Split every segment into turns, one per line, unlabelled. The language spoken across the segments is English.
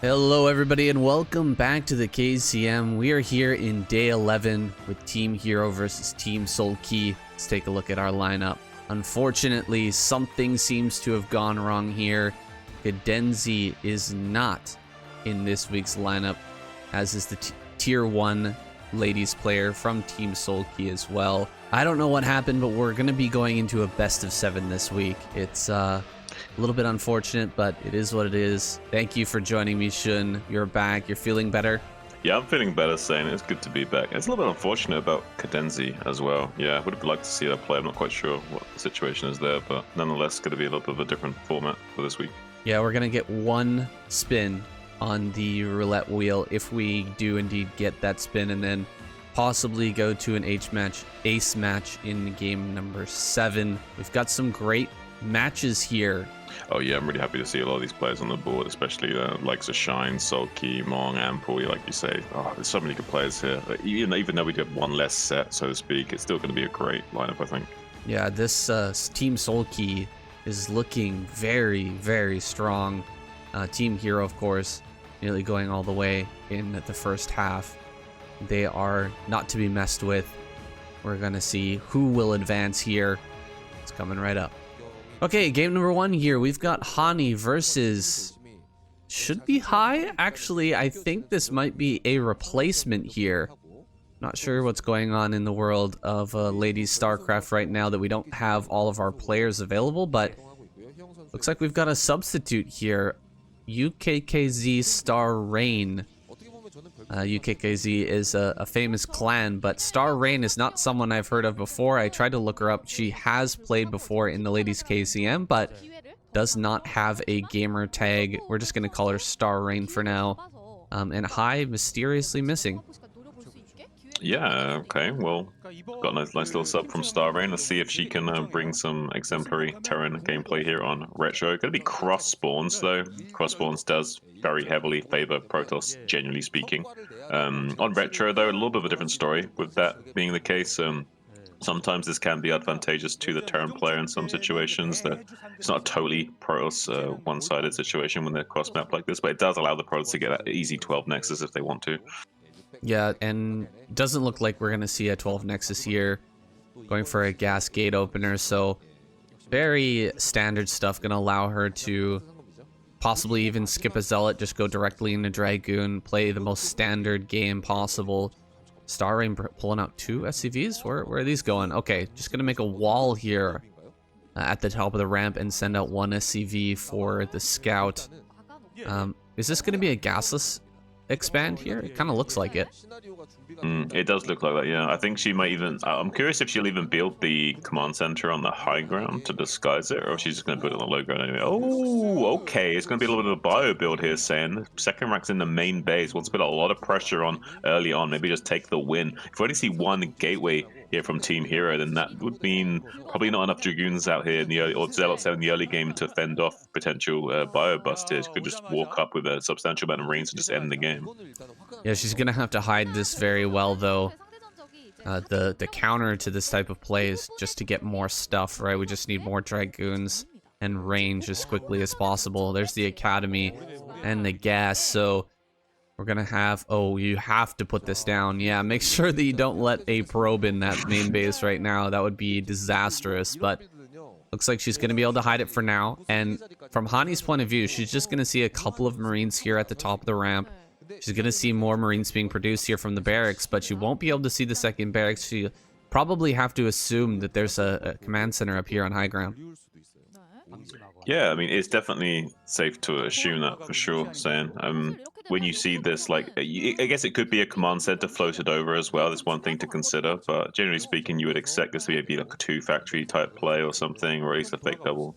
Hello everybody and welcome back to the KCM. We are here in day 11 with Team Hero versus Team Sulky. Let's take a look at our lineup. Unfortunately, something seems to have gone wrong here. Cadenzi is not in this week's lineup, as is the Tier 1 ladies player from Team Sulky as well. I don't know what happened, but we're going to be going into a best of 7 this week. It's a little bit unfortunate, but it is what it is. Thank you for joining me, Shun. You're back. You're feeling better?
Yeah, I'm feeling better, Sane. It's good to be back. It's a little bit unfortunate about Cadenzi as well. Yeah, I would have liked to see her play. I'm not quite sure what the situation is there, but nonetheless, going to be a little bit of a different format for this week.
Yeah, we're going to get one spin on the roulette wheel if we do indeed get that spin, and then possibly go to an ace match in game number 7. We've got some great matches here.
Oh yeah, I'm really happy to see a lot of these players on the board, especially likes of Shine, Sulky, Mong, Ample, like you say. Oh, there's so many good players here. Even though we do have one less set, so to speak, it's still going to be a great lineup, I think.
Yeah, this Team Sulky is looking very, very strong. Team Hero, of course, nearly going all the way in the first half. They are not to be messed with. We're going to see who will advance here. It's coming right up. Okay, game number 1 here. We've got Hani versus... should be Hai? Actually, I think this might be a replacement here. Not sure what's going on in the world of ladies Starcraft right now that we don't have all of our players available, but looks like we've got a substitute here. UKKZ Star Rain. UKKZ is a famous clan, but Star Rain is not someone I've heard of before. I tried to look her up. She has played before in the ladies KCM, but does not have a gamer tag. We're just going to call her Star Rain for now. And Hai mysteriously missing.
Yeah, okay, well, got a nice little sub from Star Rain. Let's see if she can bring some exemplary Terran gameplay here on Retro. Gonna be cross spawns though. Cross spawns does very heavily favor Protoss, generally speaking. On Retro though, a little bit of a different story with that being the case. Sometimes this can be advantageous to the Terran player in some situations. It's not a totally Protoss one-sided situation when they're cross-map like this, but it does allow the Protoss to get that easy 12 Nexus if they want to.
Yeah, and doesn't look like we're going to see a 12 Nexus here. Going for a gas gate opener, so very standard stuff. Going to allow her to possibly even skip a Zealot, just go directly into Dragoon, play the most standard game possible. Star Rain pulling out 2 SCVs? Where are these going? Okay, just going to make a wall here at the top of the ramp and send out 1 SCV for the Scout. Is this going to be a gasless expand here? It kind of looks like it.
It does look like that, yeah. I think she might even... I'm curious if she'll even build the command center on the high ground to disguise it, or if she's just going to put it on the low ground anyway. Oh, okay. It's going to be a little bit of a bio build here, saying second rack's in the main base. Wants to put a lot of pressure on early on. Maybe just take the win. If we only see 1 gateway here from Team Hero, then that would mean probably not enough Dragoons out here in the early, or Zealots out in the early game to fend off potential bio busters. Could just walk up with a substantial amount of Marines and just end the game.
Yeah, she's gonna have to hide this very well, though. The counter to this type of play is just to get more stuff, right? We just need more Dragoons and range as quickly as possible. There's the Academy and the gas, so we're gonna have... oh, you have to put this down. Yeah, make sure that you don't let a probe in that main base right now. That would be disastrous, but looks like she's gonna be able to hide it for now. And from Hani's point of view, she's just gonna see a couple of Marines here at the top of the ramp. She's going to see more Marines being produced here from the barracks, but she won't be able to see the second barracks. She probably have to assume that there's a command center up here on high ground.
Yeah, I mean, it's definitely safe to assume that for sure, saying. When you see this, like, I guess it could be a command center floated over as well. That's one thing to consider, but generally speaking, you would expect this to be like a 2-factory type play or something, or at least a fake double.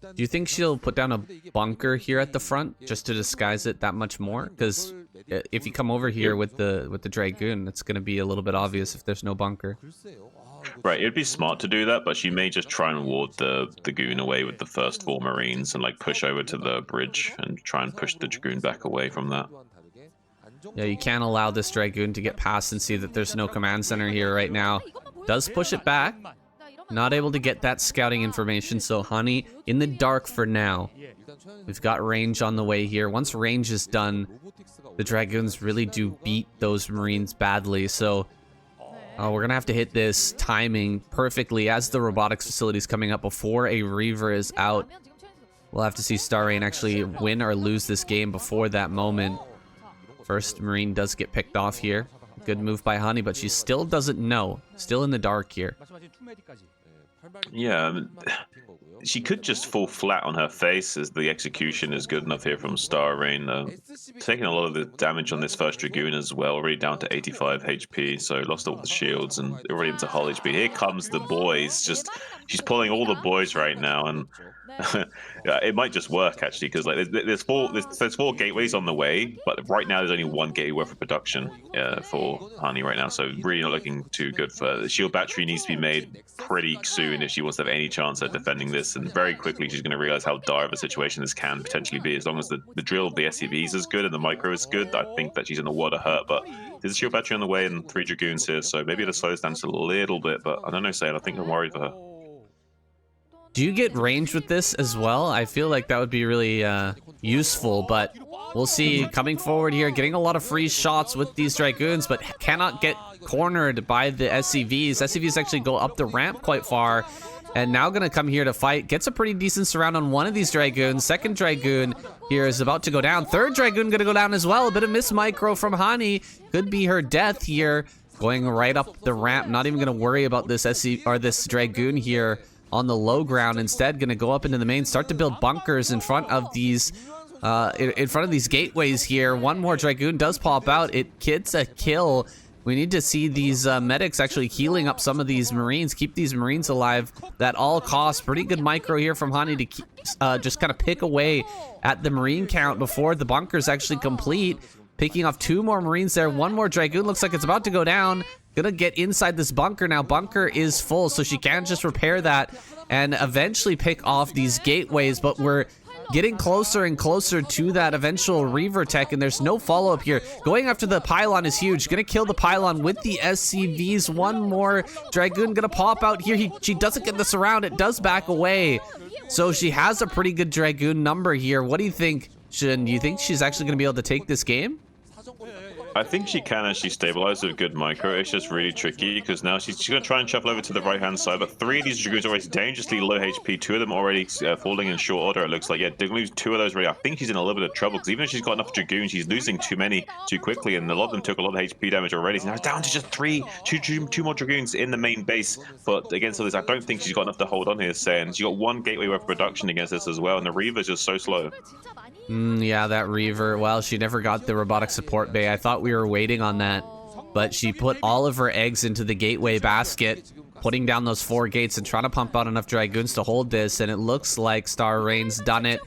Do you think she'll put down a bunker here at the front just to disguise it that much more? Because if you come over here with the Dragoon, it's going to be a little bit obvious if there's no bunker.
Right, it'd be smart to do that, but she may just try and ward the Goon away with the first 4 Marines and like push over to the bridge and try and push the Dragoon back away from that.
Yeah, you can't allow this Dragoon to get past and see that there's no command center here right now. Does push it back. Not able to get that scouting information, so Hani in the dark for now. We've got range on the way here. Once range is done, the Dragoons really do beat those Marines badly, so we're gonna have to hit this timing perfectly as the robotics facility is coming up before a Reaver is out. We'll have to see Star Rain actually win or lose this game before that moment. First Marine does get picked off here. Good move by Hani, but she still doesn't know. Still in the dark here.
Yeah, she could just fall flat on her face as the execution is good enough here from Star Rain. Taking a lot of the damage on this first Dragoon as well, already down to 85 HP, so lost all the shields and already into hull HP. Here comes the boys, she's pulling all the boys right now, and yeah, it might just work actually, because like there's four gateways on the way, but right now there's only one gateway worth of production for Hani right now, so really not looking too good. For the shield battery needs to be made pretty soon if she wants to have any chance at defending this, and very quickly she's going to realize how dire of a situation this can potentially be. As long as the drill of the SCVs is good and the micro is good, I think that she's in a world of hurt. But there's a shield battery on the way and 3 Dragoons here, so maybe it'll slow us down just a little bit, but I don't know, Sayed, I think I'm worried for her.
Do you get range with this as well? I feel like that would be really useful, but we'll see. Coming forward here, getting a lot of free shots with these Dragoons, but cannot get cornered by the SCVs. SCVs actually go up the ramp quite far, and now gonna come here to fight. Gets a pretty decent surround on one of these Dragoons. Second Dragoon here is about to go down. Third Dragoon gonna go down as well. A bit of miss micro from Hani. Could be her death here. Going right up the ramp. Not even gonna worry about this this Dragoon here on the low ground. Instead, gonna go up into the main, start to build bunkers in front of these gateways here. One more Dragoon does pop out. It gets a kill. We need to see these medics actually healing up some of these Marines, keep these Marines alive at all costs. Pretty good micro here from Hani to keep, just kind of pick away at the Marine count before the bunkers actually complete. Picking off 2 more Marines there. One more Dragoon looks like it's about to go down. Gonna get inside this bunker now. Bunker is full, so she can just repair that and eventually pick off these gateways, but we're getting closer and closer to that eventual Reaver tech, and there's no follow-up here. Going after the pylon is huge. Gonna kill the pylon with the SCVs. One more Dragoon gonna pop out here. She doesn't get the surround. It does back away. So she has a pretty good Dragoon number here. What do you think, Shin? Do you think she's actually gonna be able to take this game?
I think she can as she stabilizes with good micro. It's just really tricky because now she's going to try and shuffle over to the right-hand side, but 3 of these Dragoons are already dangerously low HP. 2 of them already falling in short order, it looks like. Yeah, did lose 2 of those already. I think she's in a little bit of trouble because even if she's got enough Dragoons, she's losing too many too quickly, and a lot of them took a lot of HP damage already. So now it's down to just 2 more Dragoons in the main base, but against all this, I don't think she's got enough to hold on here, saying she got 1 gateway worth of production against this as well, and the Reaver's just so slow.
Yeah, that Reaver. Well, she never got the robotic support bay. I thought we were waiting on that, but she put all of her eggs into the gateway basket, putting down those 4 gates and trying to pump out enough Dragoons to hold this, and it looks like Star Rain's done it.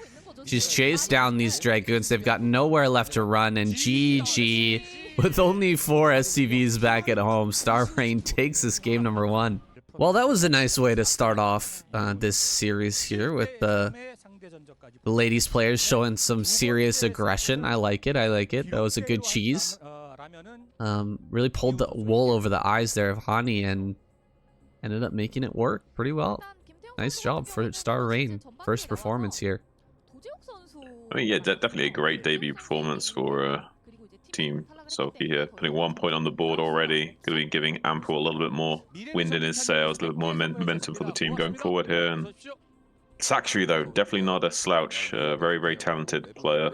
She's chased down these Dragoons. They've got nowhere left to run, and GG. With only 4 SCVs back at home, Star Rain takes this game number 1. Well, that was a nice way to start off this series here with the ladies players showing some serious aggression. I like it. I like it. That was a good cheese. Really pulled the wool over the eyes there of Hani and ended up making it work pretty well. Nice job for Star Rain. First performance here.
I mean, yeah, definitely a great debut performance for Team Sulky here. Putting 1 point on the board already. Going to be giving Ample a little bit more wind in his sails, a little bit more momentum for the team going forward here. And Sakshu, though, definitely not a slouch. Very, very talented player.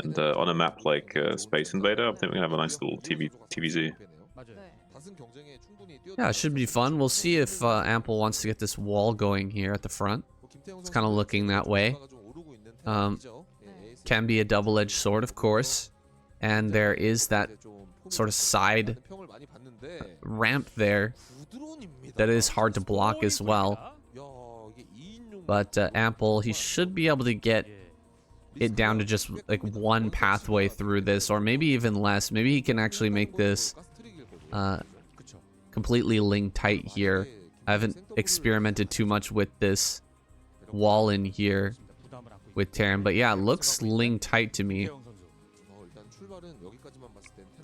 And on a map like Space Invader, I think we have a nice little TVZ.
Yeah, it should be fun. We'll see if Ample wants to get this wall going here at the front. It's kind of looking that way. Can be a double-edged sword, of course. And there is that sort of side ramp there that is hard to block as well. But Ample, he should be able to get it down to just like 1 pathway through this, or maybe even less. Maybe he can actually make this completely link tight here. I haven't experimented too much with this wall in here with Terran, but yeah, it looks link tight to me.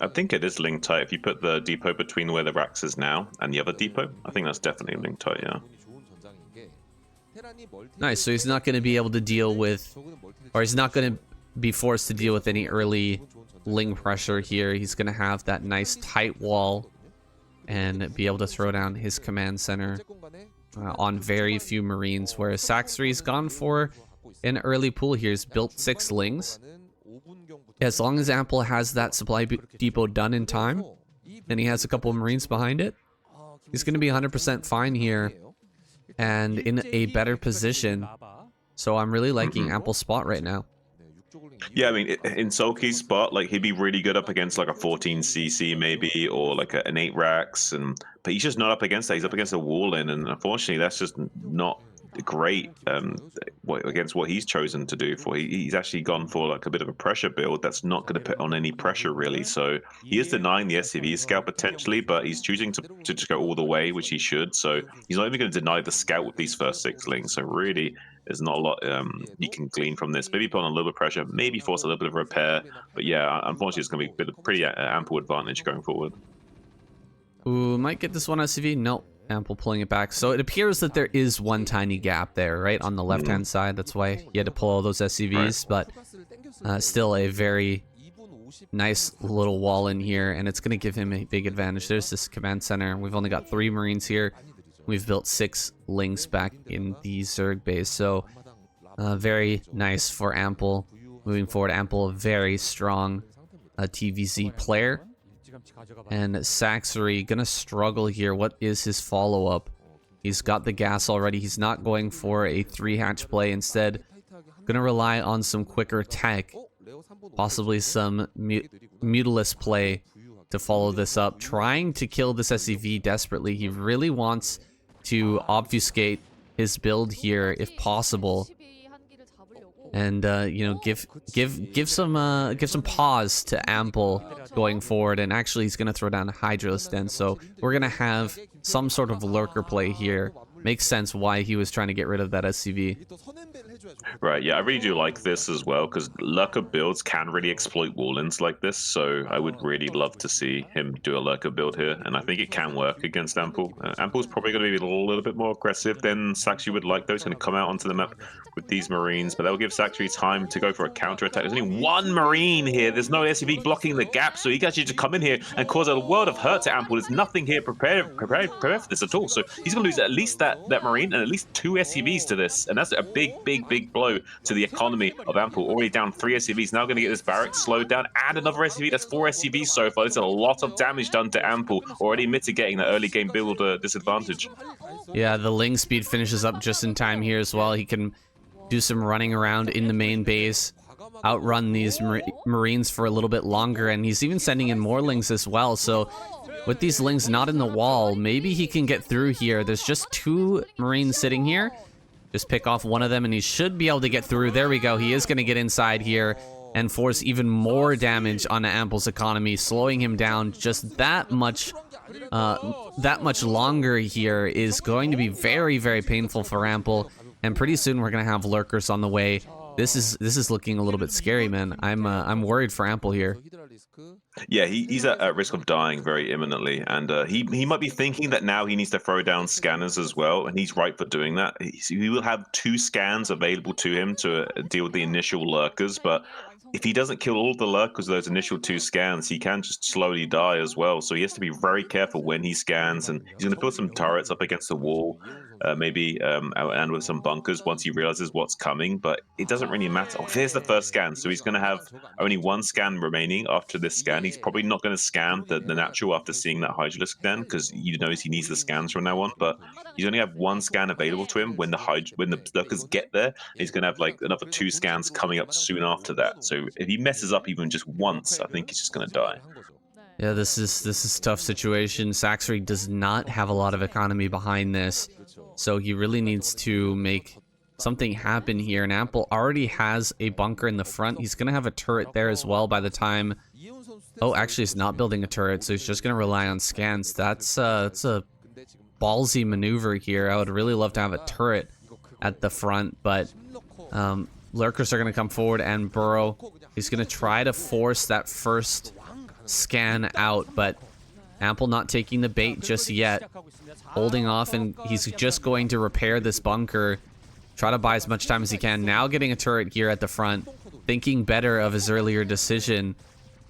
I think it is linked tight. If you put the depot between where the Rax is now and the other depot, I think that's definitely linked tight, yeah.
Nice, so he's not going to be able to deal with, or he's not going to be forced to deal with any early Ling pressure here. He's going to have that nice tight wall and be able to throw down his command center on very few Marines, whereas Saxry's gone for an early pool here. He's built 6 Lings. As long as Ample has that supply depot done in time, and he has a couple of Marines behind it, he's going to be 100% fine here and in a better position. So I'm really liking Ample's spot right now.
Yeah, I mean, in Sulky's spot, like, he'd be really good up against like a 14cc maybe, or like an 8 Rax, but he's just not up against that. He's up against a wall in, and unfortunately that's just not great against what he's chosen to do. He's actually gone for like a bit of a pressure build that's not going to put on any pressure really. So he is denying the SCV scout potentially, but he's choosing to just go all the way, which he should. So he's not even going to deny the scout with these first 6 Lings. So really, there's not a lot you can glean from this. Maybe put on a little bit of pressure, maybe force a little bit of repair. But yeah, unfortunately, it's going to be a pretty ample advantage going forward.
Ooh, might get this one SCV. Nope. Ample pulling it back. So it appears that there is one tiny gap there, right? On the left-hand side. That's why he had to pull all those SCVs. Right. But still a very nice little wall in here. And it's going to give him a big advantage. There's this command center. We've only got 3 Marines here. We've built 6 Lings back in the Zerg base. So very nice for Ample. Moving forward, Ample, a very strong TVZ player. And Saxry gonna struggle here. What is his follow-up? He's got the gas already. He's not going for a 3-hatch play. Instead, gonna rely on some quicker tech. Possibly some Mutilus play to follow this up. Trying to kill this SCV desperately. He really wants to obfuscate his build here if possible. And you know, give some pause to Ample going forward. And actually, he's gonna throw down a Hydros then. So we're gonna have some sort of lurker play here. Makes sense why he was trying to get rid of that SCV.
Right, yeah, I really do like this as well, because lurker builds can really exploit wall-ins like this, so I would really love to see him do a lurker build here, and I think it can work against Ample. Ample's probably going to be a little bit more aggressive than Saxry would like, though. He's going to come out onto the map with these Marines, but that will give Saxry time to go for a counter-attack. There's only 1 Marine here. There's no SCV blocking the gap, so he can actually just come in here and cause a world of hurt to Ample. There's nothing here prepared for this at all, so he's going to lose at least that Marine and at least 2 SCVs to this, and that's a big blow to the economy of Ample. Already down 3 SCVs, now going to get this barracks slowed down, and another SCV. That's 4 SCVs so far. There's a lot of damage done to Ample, already mitigating the early game build disadvantage.
Yeah, the Ling speed finishes up just in time here as well. He can do some running around in the main base, outrun these Marines for a little bit longer, and he's even sending in more Lings as well. So with these Lings not in the wall, maybe he can get through here. There's just 2 Marines sitting here. Just pick off one of them and he should be able to get through. There we go. He is going to get inside here and force even more damage on Ample's economy, slowing him down just that much longer here is going to be very, very painful for Ample. And pretty soon we're going to have lurkers on the way. This is looking a little bit scary, man. I'm worried for Ample here.
Yeah, he's at risk of dying very imminently, and he might be thinking that now he needs to throw down scanners as well, and he's right for doing that. He will have 2 scans available to him to deal with the initial lurkers, but if he doesn't kill all the lurkers with those initial 2 scans, he can just slowly die as well. So he has to be very careful when he scans, and he's going to put some turrets up against the wall, maybe, and with some bunkers once he realizes what's coming. But it doesn't really matter. Oh, there's the first scan. So he's going to have only 1 scan remaining after this scan. He's probably not going to scan the natural after seeing that Hydralisk then, because he knows he needs the scans from now on. But he's only have 1 scan available to him when the lurkers get there. He's going to have like another 2 scans coming up soon after that. So if he messes up even just once, I think he's just going to die.
Yeah, this is a tough situation. Saxry does not have a lot of economy behind this, so he really needs to make something happen here. And Ample already has a bunker in the front. He's going to have a turret there as well by the time... Oh, actually, he's not building a turret, so he's just going to rely on scans. That's a ballsy maneuver here. I would really love to have a turret at the front, but lurkers are going to come forward and burrow. He's going to try to force that first scan out, but Ample not taking the bait just yet. Holding off, and he's just going to repair this bunker. Try to buy as much time as he can. Now getting a turret here at the front. Thinking better of his earlier decision.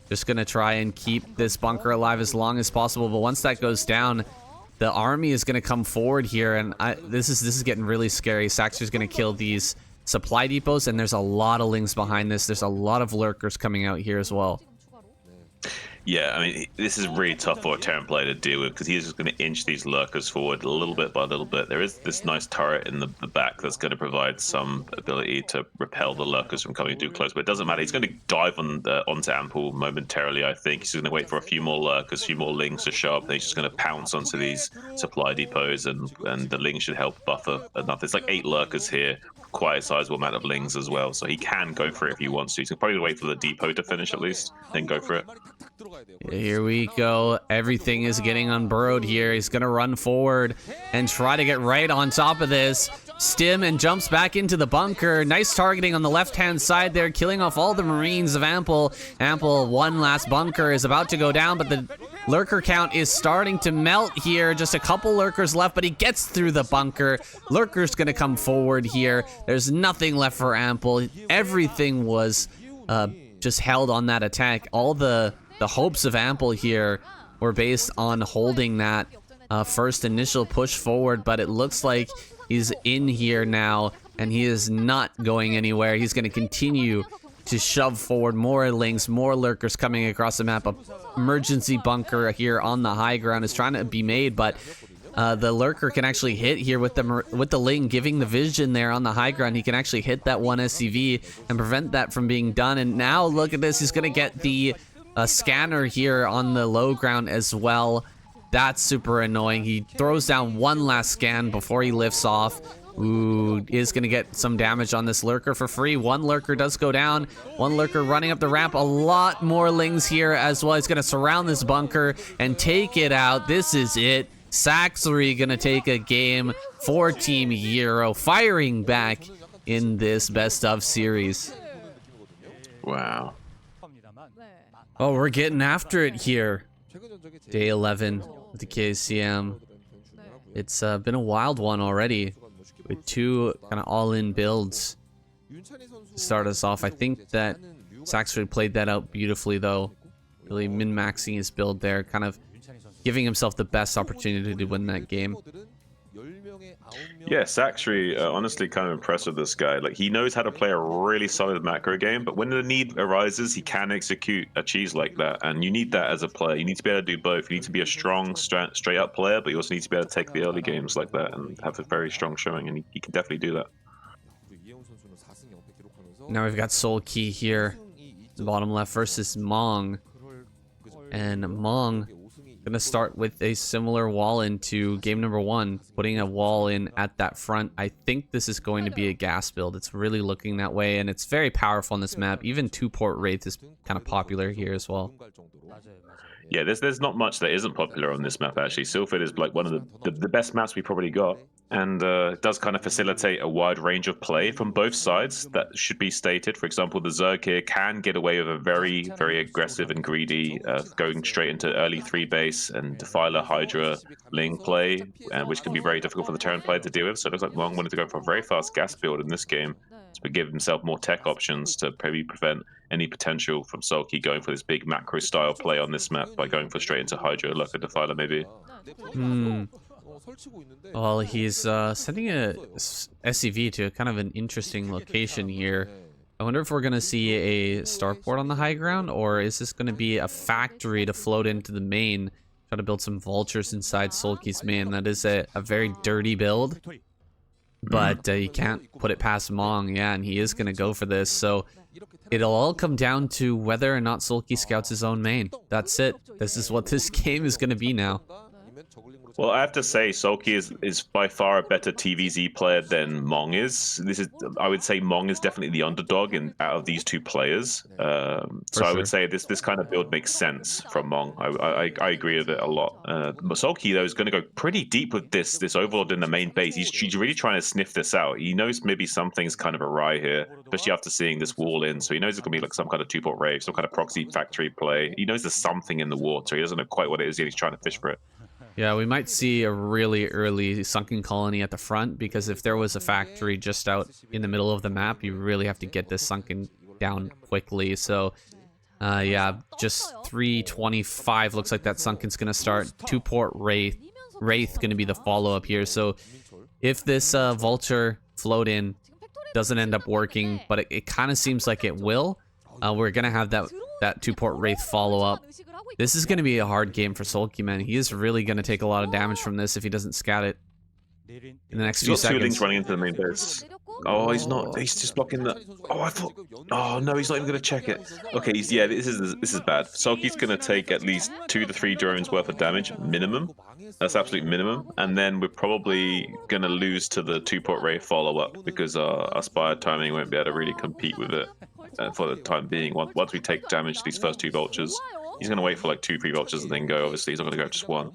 Just gonna try and keep this bunker alive as long as possible. But once that goes down, the army is gonna come forward here, and this is getting really scary. Saxer's gonna kill these supply depots, and there's a lot of Lings behind this. There's a lot of lurkers coming out here as well.
Yeah, I mean, this is really tough for a Terran player to deal with because he's just going to inch these lurkers forward a little bit by little bit. There is this nice turret in the back that's going to provide some ability to repel the lurkers from coming too close, but it doesn't matter. He's going to dive onto Ample momentarily, I think. He's going to wait for a few more lurkers, a few more Lings to show up, and he's just going to pounce onto these supply depots, and the Lings should help buffer enough. There's like 8 lurkers here, quite a sizable amount of Lings as well, so he can go for it if he wants to. He's probably wait for the depot to finish at least, then go for it.
Here we go. Everything is getting unburrowed here. He's gonna run forward and try to get right on top of this. Stim and jumps back into the bunker. Nice targeting on the left-hand side there, killing off all the Marines of Ample. Ample, one last bunker is about to go down, but the lurker count is starting to melt here. Just a couple lurkers left, but he gets through the bunker. Lurker's gonna come forward here. There's nothing left for Ample. Everything was just held on that attack. All the hopes of Ample here were based on holding that first initial push forward, but it looks like he's in here now, and he is not going anywhere. He's going to continue to shove forward more Lings, more lurkers coming across the map. A emergency bunker here on the high ground is trying to be made, but the lurker can actually hit here with the Ling giving the vision there on the high ground. He can actually hit that one SCV and prevent that from being done. And now look at this, he's going to get the scanner here on the low ground as well. That's super annoying. He throws down one last scan before he lifts off. Ooh, is going to get some damage on this lurker for free. One lurker does go down. One lurker running up the ramp. A lot more Lings here as well. He's going to surround this bunker and take it out. This is it. Saxery going to take a game for Team Hero, firing back in this best of series.
Wow.
Oh, we're getting after it here. Day 11 with the KCM. It's been a wild one already, with 2 kind of all-in builds to start us off. I think that Saxery played that out beautifully, though. Really min-maxing his build there, kind of giving himself the best opportunity to win that game.
Yeah, Saxery, honestly kind of impressed with this guy. Like, he knows how to play a really solid macro game, but when the need arises, he can execute a cheese like that, and you need that as a player. You need to be able to do both. You need to be a strong, straight-up player, but you also need to be able to take the early games like that and have a very strong showing, and he can definitely do that.
Now we've got Soul Key here, the bottom left versus Mong, and Mong gonna start with a similar wall into game number 1, putting a wall in at that front. I think this is going to be a gas build. It's really looking that way, and it's very powerful on this map. Even 2-port Wraith is kind of popular here as well.
Yeah, there's not much that isn't popular on this map, actually. Sylphid is like one of the best maps we probably got, and it does kind of facilitate a wide range of play from both sides. That should be stated. For example, the Zerg here can get away with a very, very aggressive and greedy, going straight into early 3 base and Defiler, Hydra, Ling play, which can be very difficult for the Terran player to deal with. So it looks like Mong wanted to go for a very fast gas build in this game to give himself more tech options to maybe prevent any potential from Sulky going for this big macro style play on this map by going for straight into Hydra, like a Defiler maybe.
Well, he's sending a SCV to kind of an interesting location here. I wonder if we're going to see a starport on the high ground, or is this going to be a factory to float into the main, try to build some vultures inside Sulky's main. That is a very dirty build, but you can't put it past Mong. Yeah, and he is going to go for this, so it'll all come down to whether or not Sulky scouts his own main. That's it. This is what this game is going to be now.
Well, I have to say, Sulky is by far a better TVZ player than Mong is. I would say Mong is definitely the underdog in out of these two players.
For
So I would
sure.
say this kind of build makes sense from Mong. I agree with it a lot. But Sulky though is going to go pretty deep with this Overlord in the main base. He's really trying to sniff this out. He knows maybe something's kind of awry here, especially after seeing this wall in. So he knows it's going to be like some kind of two-port rave, some kind of proxy factory play. He knows there's something in the water. He doesn't know quite what it is yet. He's trying to fish for it.
Yeah, we might see a really early sunken colony at the front, because if there was a factory just out in the middle of the map, you really have to get this sunken down quickly. So, yeah, just 325 looks like that sunken's going to start. Two-port Wraith going to be the follow-up here. So if this Vulture float in doesn't end up working, but it kind of seems like it will, we're going to have that two-port Wraith follow-up. This is going to be a hard game for Sulky, man. He is really going to take a lot of damage from this if he doesn't scout it in the next few
He's got two
seconds.
links running into the main base. Oh, he's not. He's just blocking the. Oh, I thought. Oh no, he's not even going to check it. Okay, yeah. This is bad. Sulky's going to take at least 2 to 3 drones worth of damage minimum. That's absolute minimum. And then we're probably going to lose to the two-port ray follow-up, because our Spire timing won't be able to really compete with it for the time being. Once we take damage to these first 2 vultures. He's going to wait for like 2, 3 vultures and then go. Obviously, he's not going to go just one.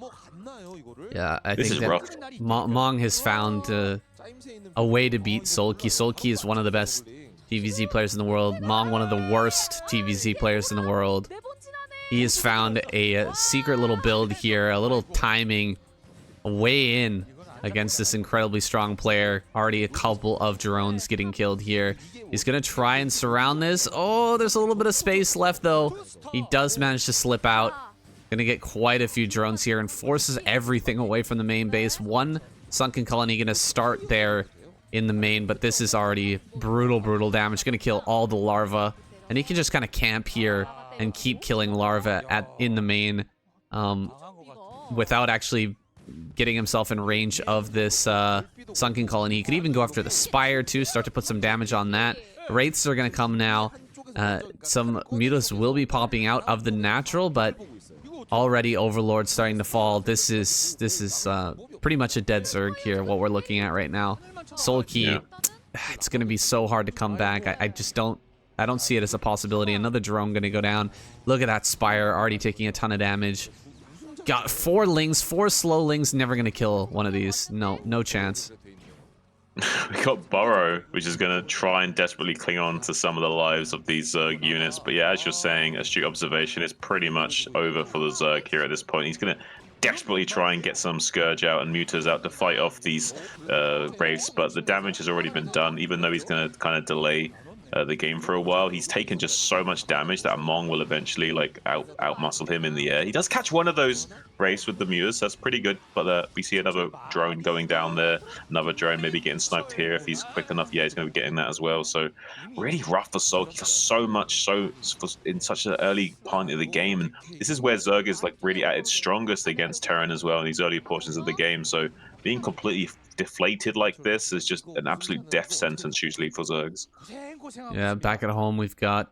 Yeah, I
This
think
is rough.
Mong has found a way to beat Sulky. Sulky is one of the best TVZ players in the world. Mong, one of the worst TVZ players in the world. He has found a secret little build here, a little timing way in against this incredibly strong player. Already a couple of drones getting killed here. He's going to try and surround this. Oh, there's a little bit of space left, though. He does manage to slip out. Going to get quite a few drones here and forces everything away from the main base. One sunken colony going to start there in the main, but this is already brutal damage. Going to kill all the larvae. And he can just kind of camp here and keep killing larvae in the main without actually getting himself in range of this sunken colony. He could even go after the Spire too, start to put some damage on that. Wraiths are going to come now. Some mutas will be popping out of the natural, but already Overlord starting to fall. This is pretty much a dead Zerg here, what we're looking at right now. Sulky, yeah. It's going to be so hard to come back. I don't see it as a possibility. Another drone going to go down. Look at that Spire already taking a ton of damage. Got 4 lings, 4 slow lings, never going to kill one of these. No chance.
We got Burrow, which is going to try and desperately cling on to some of the lives of these Zerg units. But yeah, as you're saying, astute observation, is pretty much over for the Zerg here at this point. He's going to desperately try and get some Scourge out and Mutas out to fight off these Wraiths, but the damage has already been done. Even though he's going to kind of delay the game for a while, he's taken just so much damage that Mong will eventually like outmuscle him in the air. He does catch one of those Wraiths with the Mutas, that's pretty good, but we see another drone going down there, another drone maybe getting sniped here if he's quick enough. Yeah, he's going to be getting that as well. So really rough for Sulky for so much in such an early part of the game, and this is where Zerg is like really at its strongest against Terran as well in these early portions of the game. So being completely deflated like this is just an absolute death sentence usually for Zergs.
Yeah, back at home we've got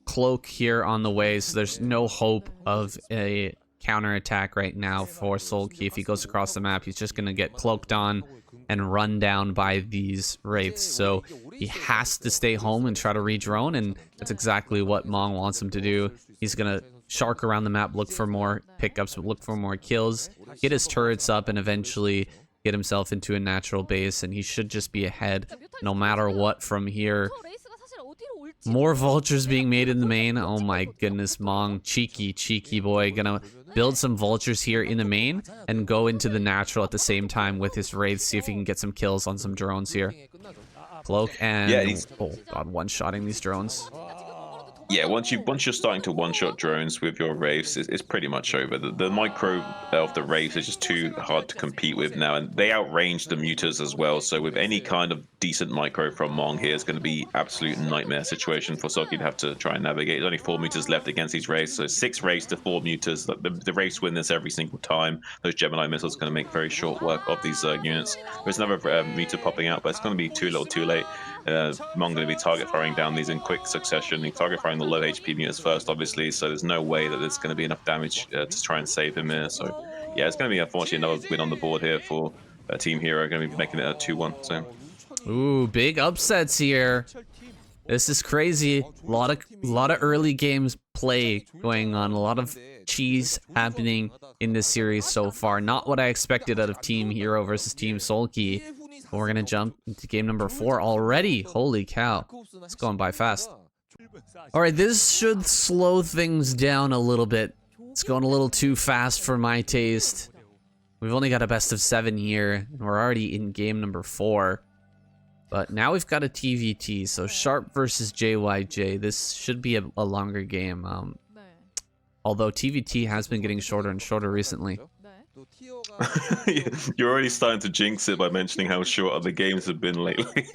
Cloak here on the way, so there's no hope of a counterattack right now for Sulky. If he goes across the map, he's just going to get cloaked on and run down by these Wraiths. So he has to stay home and try to re-drone, and that's exactly what Mong wants him to do. He's going to shark around the map, look for more pickups, look for more kills, get his turrets up, and eventually get himself into a natural base, and he should just be ahead no matter what from here. More vultures being made in the main. Oh my goodness, Mong, cheeky boy, gonna build some vultures here in the main and go into the natural at the same time with his Wraiths, see if he can get some kills on some drones here. Cloak and
yeah,
oh god, one-shotting these drones.
Yeah, once you're starting to one-shot drones with your Wraiths, it's pretty much over. The micro of the Wraiths is just too hard to compete with now, and they outrange the Mutas as well. So with any kind of decent micro from Mong here, it's going to be absolute nightmare situation for Sulky to have to try and navigate. There's only 4 Mutas left against these Wraiths, so 6 Wraiths to 4 Mutas. The Wraiths win this every single time. Those Gemini missiles are going to make very short work of these units. There's another Muta popping out, but it's going to be too little too late. Mong going to be target firing down these in quick succession. He's target firing the low HP mutas first, obviously, so there's no way that there's going to be enough damage to try and save him here. So yeah, it's going to be unfortunately another win on the board here for Team Hero. Going to be making it a 2-1. So.
Ooh, big upsets here. This is crazy. A lot of early games play going on. A lot of cheese happening in this series so far. Not what I expected out of Team Hero versus Team Sulky. But we're gonna jump into game number 4 already. Holy cow. It's going by fast. Alright, this should slow things down a little bit. It's going a little too fast for my taste. We've only got a best of 7 here, and we're already in game number 4. But now we've got a TVT, so Sharp versus JYJ. This should be a longer game. Although TVT has been getting shorter and shorter recently.
You're already starting to jinx it by mentioning how short other games have been lately.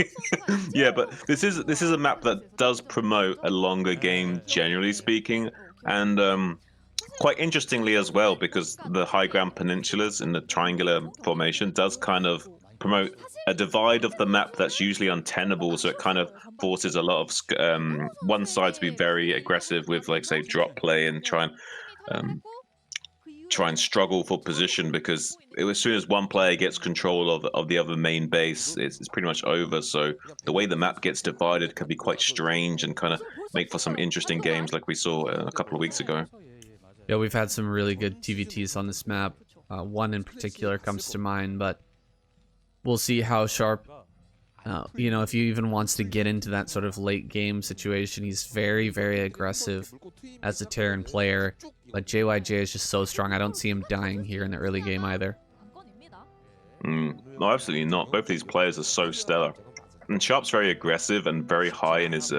Yeah, but this is a map that does promote a longer game, generally speaking, and quite interestingly as well, because the high ground peninsulas in the triangular formation does kind of promote a divide of the map that's usually untenable, so it kind of forces a lot of one side to be very aggressive with, like, say, drop play and try and struggle for position, because as soon as one player gets control of the other main base, it's pretty much over. So the way the map gets divided can be quite strange and kind of make for some interesting games like we saw a couple of weeks ago.
Yeah, we've had some really good TVTs on this map. One in particular comes to mind, but we'll see how Sharp, if he even wants to get into that sort of late game situation. He's very, very aggressive as a Terran player, but JYJ is just so strong. I don't see him dying here in the early game either.
No, absolutely not. Both of these players are so stellar. And Sharp's very aggressive and very high in his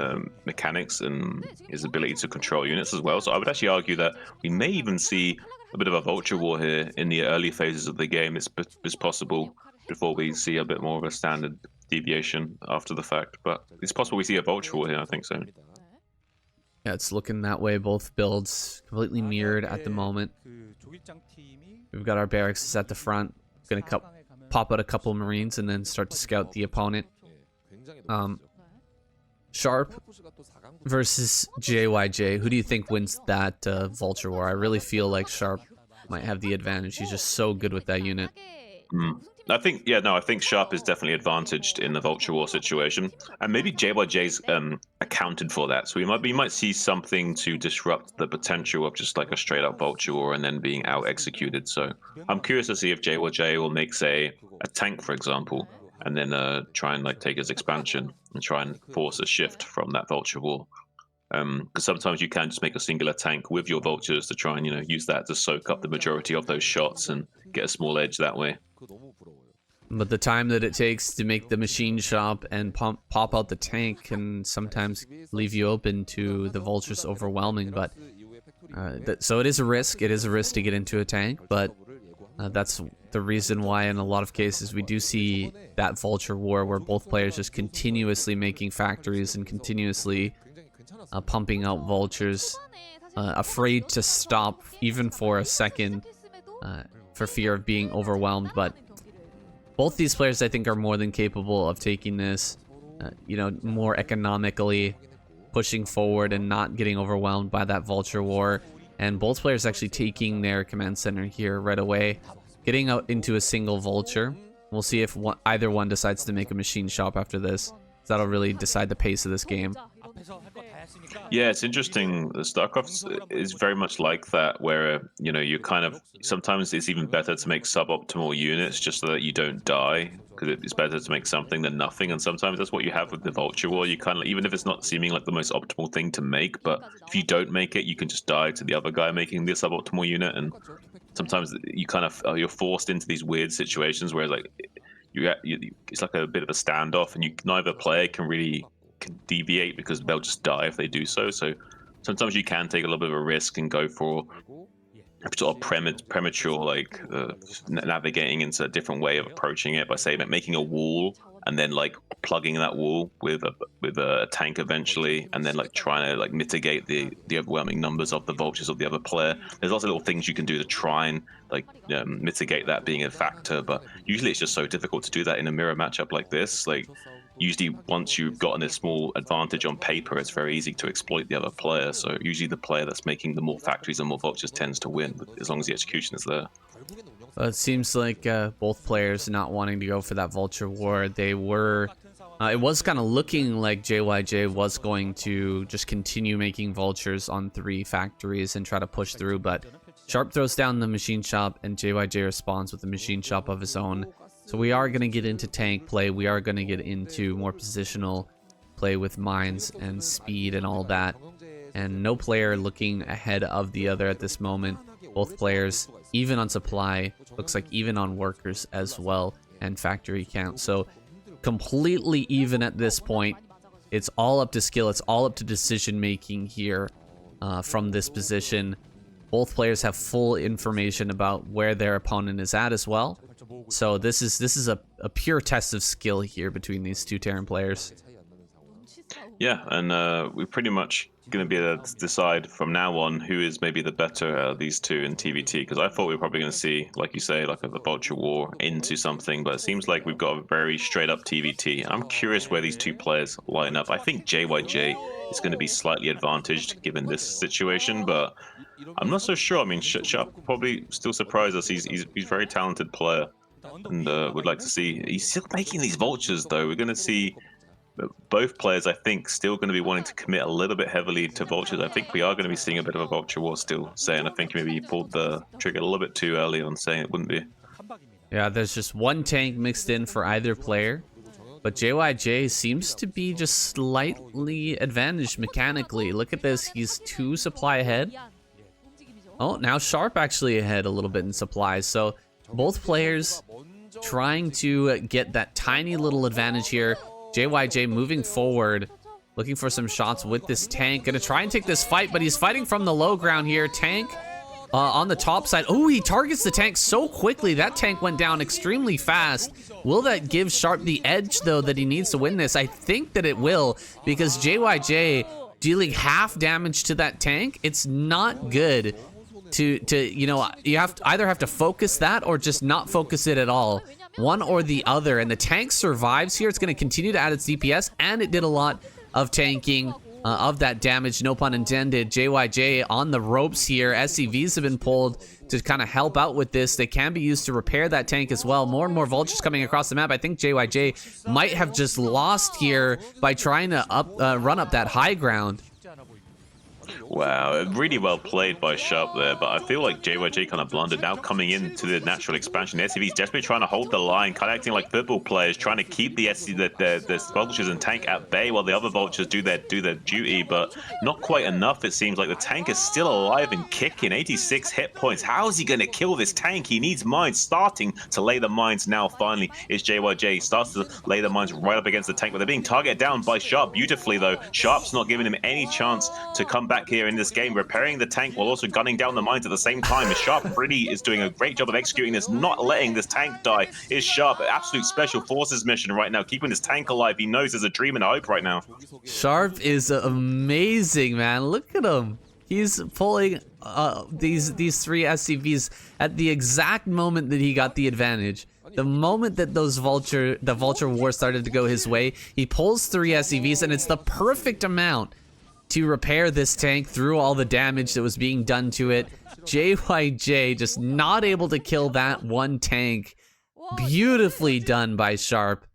mechanics and his ability to control units as well. So I would actually argue that we may even see a bit of a vulture war here in the early phases of the game. It's possible before we see a bit more of a standard deviation after the fact. But it's possible we see a vulture war here, I think so.
Yeah, it's looking that way. Both builds completely mirrored at the moment. We've got our barracks at the front. Gonna pop out a couple Marines and then start to scout the opponent. Sharp versus JYJ. Who do you think wins that vulture war? I really feel like Sharp might have the advantage. He's just so good with that unit.
I think Sharp is definitely advantaged in the vulture war situation, and maybe JYJ's accounted for that. So we might see something to disrupt the potential of just like a straight up vulture war and then being out executed. So I'm curious to see if JYJ will make, say, a tank, for example, and then try and like take his expansion and try and force a shift from that vulture war. Because sometimes you can just make a singular tank with your vultures to try and use that to soak up the majority of those shots and get a small edge that way.
But the time that it takes to make the machine shop and pop out the tank can sometimes leave you open to the vultures overwhelming. But so it is a risk. It is a risk to get into a tank, but that's the reason why in a lot of cases we do see that vulture war where both players just continuously making factories and continuously pumping out vultures, afraid to stop even for a second for fear of being overwhelmed. But both these players, I think, are more than capable of taking this, more economically, pushing forward and not getting overwhelmed by that vulture war. And both players actually taking their command center here right away, getting out into a single vulture. We'll see if either one decides to make a machine shop after this. That'll really decide the pace of this game.
Yeah, it's interesting. The Starcraft is very much like that, where you kind of sometimes it's even better to make suboptimal units just so that you don't die, because it's better to make something than nothing. And sometimes that's what you have with the vulture war. You kind of, even if it's not seeming like the most optimal thing to make, but if you don't make it, you can just die to the other guy making the suboptimal unit. And sometimes you kind of you're forced into these weird situations where like it's like a bit of a standoff, and neither player can deviate because they'll just die if they do so. So sometimes you can take a little bit of a risk and go for a sort of premature navigating into a different way of approaching it by, say, making a wall and then like plugging that wall with a tank eventually, and then like trying to like mitigate the overwhelming numbers of the vultures of the other player. There's lots of little things you can do to try and like mitigate that being a factor, but usually it's just so difficult to do that in a mirror matchup like this. Like usually once you've gotten a small advantage on paper, it's very easy to exploit the other player. So usually the player that's making the more factories and more vultures tends to win, as long as the execution is there.
It seems like both players not wanting to go for that Vulture War. They were... it was kind of looking like JYJ was going to just continue making Vultures on 3 factories and try to push through, but Sharp throws down the Machine Shop and JYJ responds with a Machine Shop of his own. So we are going to get into tank play. We are going to get into more positional play with mines and speed and all that. And no player looking ahead of the other at this moment. Both players, even on supply, looks like even on workers as well, and factory count. So completely even at this point. It's all up to skill. It's all up to decision making here from this position. Both players have full information about where their opponent is at as well. So this is a pure test of skill here between these two Terran players.
Yeah, and we're pretty much going to be able to decide from now on who is maybe the better out of these two in TVT, because I thought we were probably going to see, like you say, like a Vulture War into something, but it seems like we've got a very straight up TVT. I'm curious where these two players line up. I think JYJ is going to be slightly advantaged given this situation, but I'm not so sure. I mean, Sharp probably still surprise us. He's a very talented player, and would like to see. He's still making these vultures, though. We're going to see both players, I think, still going to be wanting to commit a little bit heavily to vultures. I think we are going to be seeing a bit of a vulture war still. Saying, I think maybe he pulled the trigger a little bit too early on saying it wouldn't be.
Yeah, there's just one tank mixed in for either player. But JYJ seems to be just slightly advantaged mechanically. Look at this. He's 2 supply ahead. Oh, now Sharp actually ahead a little bit in supplies. So both players trying to get that tiny little advantage here. JYJ moving forward, looking for some shots with this tank. Gonna try and take this fight, but he's fighting from the low ground here. Tank on the top side. Oh, he targets the tank so quickly. That tank went down extremely fast. Will that give Sharp the edge, though, that he needs to win this? I think that it will, because JYJ dealing half damage to that tank, it's not good to you know, you either have to focus that or just not focus it at all. One or the other, and the tank survives here. It's going to continue to add its DPS, and it did a lot of tanking of that damage, no pun intended. JYJ on the ropes here. SCVs have been pulled to kind of help out with this. They can be used to repair that tank as well. More and more vultures coming across the map. I think JYJ might have just lost here by trying to run up that high ground.
Wow, really well played by Sharp there, but I feel like JYJ kind of blundered now coming into the natural expansion. The SCV's desperately trying to hold the line, kind of acting like football players, trying to keep the vultures and tank at bay while the other vultures do their duty, but not quite enough. It seems like the tank is still alive and kicking. 86 hit points. How is he going to kill this tank? He needs mines. Starting to lay the mines now. Finally, is JYJ starts to lay the mines right up against the tank, but they're being targeted down by Sharp beautifully though. Sharp's not giving him any chance to come back here in this game, repairing the tank while also gunning down the mines at the same time. As Sharp really is doing a great job of executing this, not letting this tank die. Is Sharp absolute special forces mission right now, keeping this tank alive. He knows there's a dream and a hope right now.
Sharp is amazing, man. Look at him. He's pulling these 3 SCVs at the exact moment that he got the advantage. The moment that the Vulture War started to go his way, he pulls 3 SCVs, and it's the perfect amount to repair this tank through all the damage that was being done to it. JYJ just not able to kill that one tank. Beautifully done by Sharp.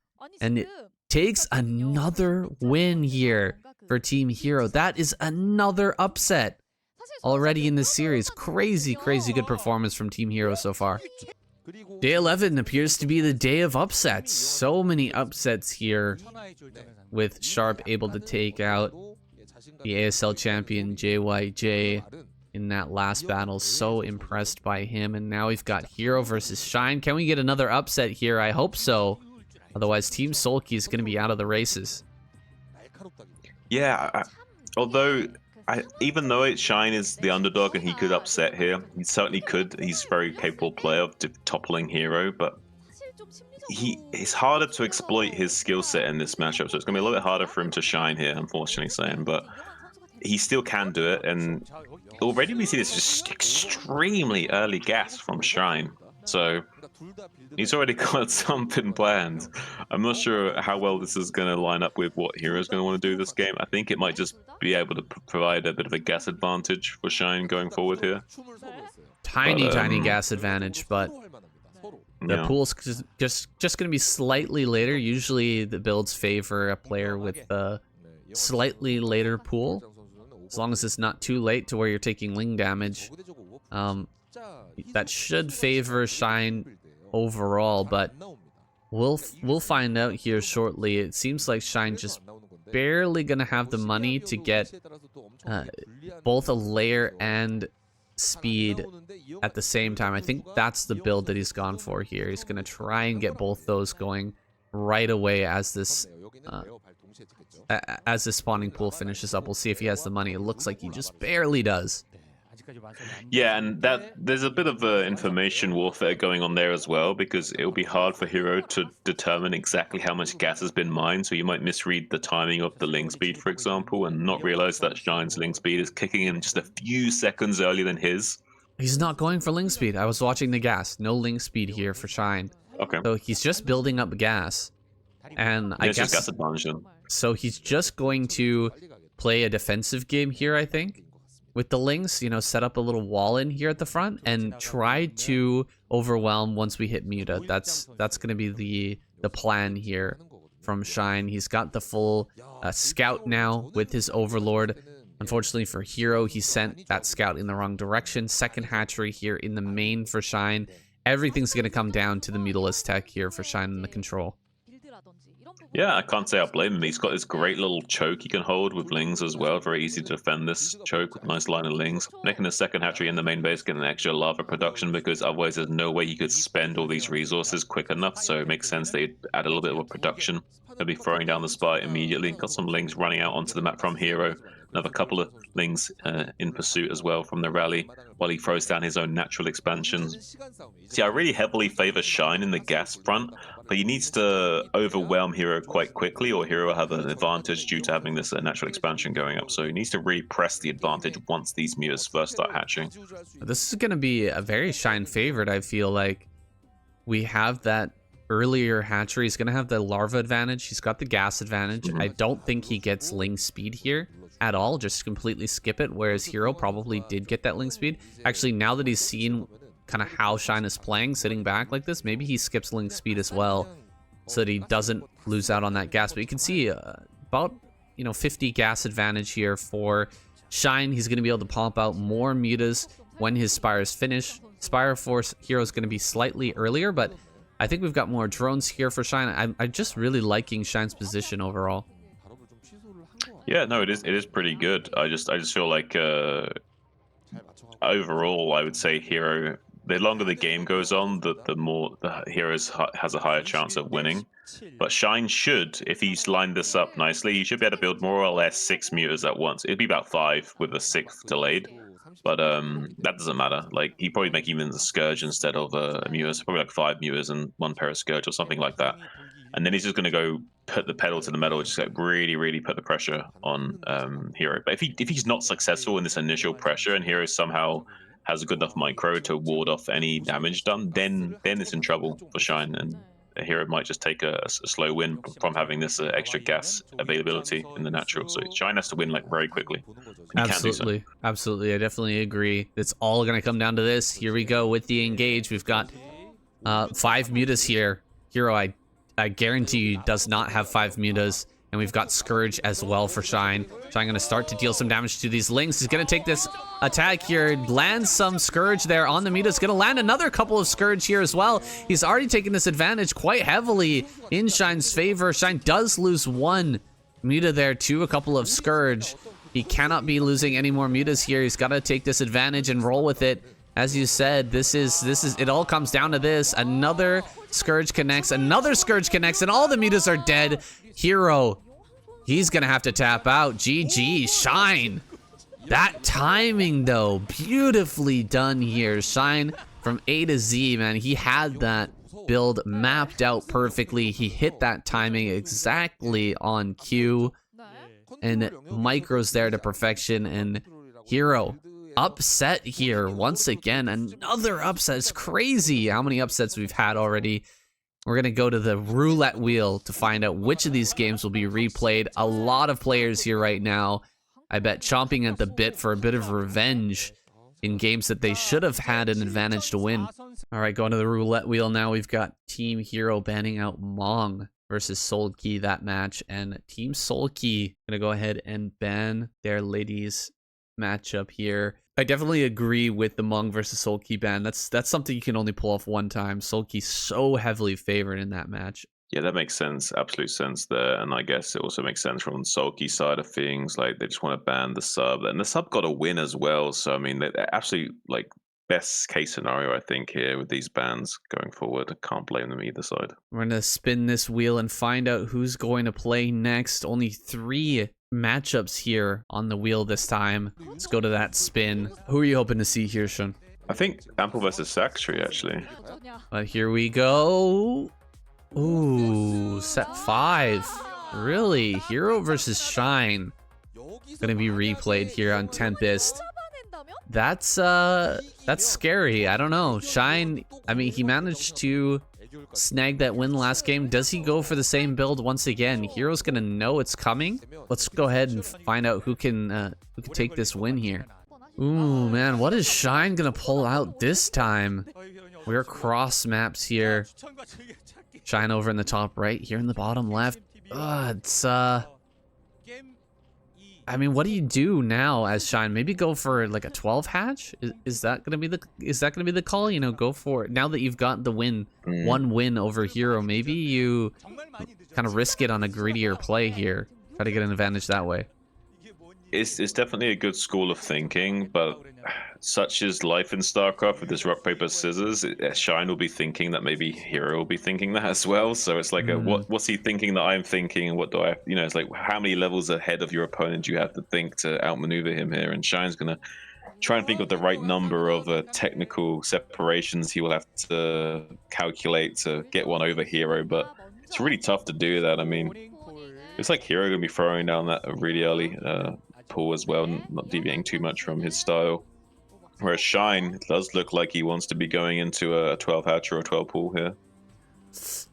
And it takes another win here for Team Hero. That is another upset already in this series. Crazy, crazy good performance from Team Hero so far. Day 11 appears to be the day of upsets. So many upsets here, with Sharp able to take out the ASL champion JYJ in that last battle. So impressed by him. And now we've got Hero versus Shine. Can we get another upset here? I hope so. Otherwise, Team Sulky is going to be out of the races.
Yeah, even though Shine is the underdog and he could upset here, he certainly could. He's a very capable player of toppling Hero, but it's harder to exploit his skill set in this matchup, so it's going to be a little bit harder for him to shine here, unfortunately saying, but he still can do it, and already we see this just extremely early gas from Shine, so he's already got something planned. I'm not sure how well this is going to line up with what Hero's going to want to do this game. I think it might just be able to provide a bit of a gas advantage for Shine going forward here.
tiny gas advantage, but the pool's just going to be slightly later. Usually the builds favor a player with a slightly later pool, as long as it's not too late to where you're taking Ling damage. That should favor Shine overall, but we'll find out here shortly. It seems like Shine just barely going to have the money to get both a layer and speed at the same time. I think that's the build that he's gone for here. He's going to try and get both those going right away as this spawning pool finishes up. We'll see if he has the money. It looks like he just barely does.
Yeah, and there's a bit of information warfare going on there as well, because it'll be hard for Hero to determine exactly how much gas has been mined, so you might misread the timing of the Ling speed, for example, and not realize that Shine's Ling speed is kicking in just a few seconds earlier than his.
He's not going for Ling speed. I was watching the gas. No Ling speed here for Shine.
Okay.
So he's just building up gas. And I guess...
gas advantage then.
So he's just going to play a defensive game here, I think. With the Lings, you know, set up a little wall in here at the front and try to overwhelm once we hit Muta. That's going to be the plan here from Shine. He's got the full scout now with his Overlord. Unfortunately for Hero, he sent that scout in the wrong direction. Second hatchery here in the main for Shine. Everything's going to come down to the Mutalist tech here for Shine and the control.
Yeah, I can't say I blame him. He's got this great little choke he can hold with Lings as well. Very easy to defend this choke with a nice line of Lings. Making the second hatchery in the main base, getting an extra lava production, because otherwise there's no way you could spend all these resources quick enough. So it makes sense they add a little bit of a production. They'll be throwing down the spy immediately. Got some Lings running out onto the map from Hero. Another couple of Lings in pursuit as well from the rally, while he throws down his own natural expansions. See, I really heavily favor Shine in the gas front, but he needs to overwhelm Hero quite quickly, or Hero will have an advantage due to having this natural expansion going up. So he needs to really press the advantage once these mutas first start hatching.
This is going to be a very Shine favorite, I feel like. We have that earlier hatchery. He's going to have the larva advantage. He's got the gas advantage. I don't think he gets Ling speed here at all. Just completely skip it, whereas Hero probably did get that Ling speed. Actually, now that he's seen kind of how Shine is playing, sitting back like this, maybe he skips Ling speed as well, so that he doesn't lose out on that gas. But you can see about 50 gas advantage here for Shine. He's going to be able to pump out more mutas when his Spires finish. Spire Force Hero is going to be slightly earlier, but I think we've got more drones here for Shine. I'm just really liking Shine's position overall.
Yeah, no, it is pretty good. I just feel like overall, I would say Hero. The longer the game goes on, the more the Hero has a higher chance of winning. But Shine should, if he's lined this up nicely, he should be able to build more or less 6 mutas at once. It'd be about 5 with the 6th delayed. But that doesn't matter. Like, he'd probably make even the Scourge instead of a mutas. Probably like 5 mutas and 1 pair of Scourge or something like that. And then he's just going to go put the pedal to the metal, just like really put the pressure on Hero. But if he's not successful in this initial pressure, and Hero somehow has a good enough micro to ward off any damage done, then it's in trouble for Shine, and a Hero might just take a slow win from having this extra gas availability in the natural. So Shine has to win like very quickly.
Absolutely, absolutely. I definitely agree. It's all going to come down to this. Here we go with the engage. We've got 5 mutas here. Hero, I guarantee you, does not have 5 mutas. And we've got Scourge as well for Shine. Shine going to start to deal some damage to these Lings. He's going to take this attack here. Lands some Scourge there on the mutas. Going to land another couple of Scourge here as well. He's already taken this advantage quite heavily in Shine's favor. Shine does lose 1 muta there to a couple of Scourge. He cannot be losing any more mutas here. He's got to take this advantage and roll with it. As you said, this is it all comes down to this. Another Scourge connects, another Scourge connects, and all the mutas are dead. Hero, he's gonna have to tap out. GG, Shine. That timing though, beautifully done here. Shine from A to Z, man. He had that build mapped out perfectly. He hit that timing exactly on cue, and micros there to perfection. And Hero upset here once again. Another upset. It's crazy how many upsets we've had already. We're going to go to the roulette wheel to find out which of these games will be replayed. A lot of players here right now, I bet, chomping at the bit for a bit of revenge in games that they should have had an advantage to win. All right, going to the roulette wheel now. We've got Team Hero banning out Mong versus Solkey that match, and Team Solkey gonna go ahead and ban their ladies matchup here. I definitely agree with the Mong versus Solkey ban. That's something you can only pull off one time. Solkey's so heavily favored in that match.
Yeah, that makes sense. Absolute sense there. And I guess it also makes sense from the Sulky side of things. Like, they just want to ban the sub. And the sub got a win as well. So, I mean, they're absolutely, like, best case scenario, I think, here with these bans going forward. I can't blame them either side.
We're going to spin this wheel and find out who's going to play next. Only 3 matchups here on the wheel this time. Let's go to that spin. Who are you hoping to see here, Sean?
I think Ample versus Saxtree, actually.
But here we go. Ooh, set 5. Really? Hero versus Shine. Gonna be replayed here on Tempest. That's scary. I don't know. Shine, I mean, he managed to snag that win last game. Does he go for the same build once again? Hero's gonna know it's coming. Let's go ahead and find out who can take this win here. Ooh, man, what is Shine gonna pull out this time? We're cross maps here. Shine over in the top right, here in the bottom left. It's I mean, what do you do now as Shine? Maybe go for like a 12 hatch? Is that gonna be the call? You know, go for it. Now that you've got the win, one win over Hero, maybe you kind of risk it on a greedier play here. Try to get an advantage that way.
It's definitely a good school of thinking, but such is life in StarCraft with this rock, paper, scissors. Shine will be thinking that maybe Hero will be thinking that as well. So it's like, what's he thinking that I'm thinking, and what do I, you know, it's like, how many levels ahead of your opponent do you have to think to outmaneuver him here? And Shine's gonna try and think of the right number of technical separations he will have to calculate to get one over Hero, but it's really tough to do that. I mean, it's like Hero gonna be throwing down that really early pull as well, not deviating too much from his style. Whereas Shine does look like he wants to be going into a 12 hatch or a 12 pool here.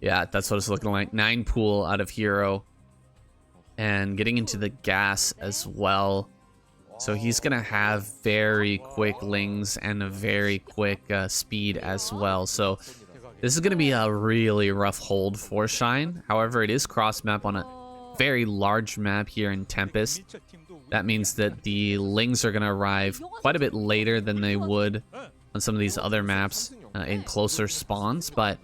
Yeah, that's what it's looking like. 9 pool out of Hero. And getting into the gas as well. So he's going to have very quick lings and a very quick speed as well. So this is going to be a really rough hold for Shine. However, it is cross map on a very large map here in Tempest. That means that the lings are going to arrive quite a bit later than they would on some of these other maps in closer spawns, but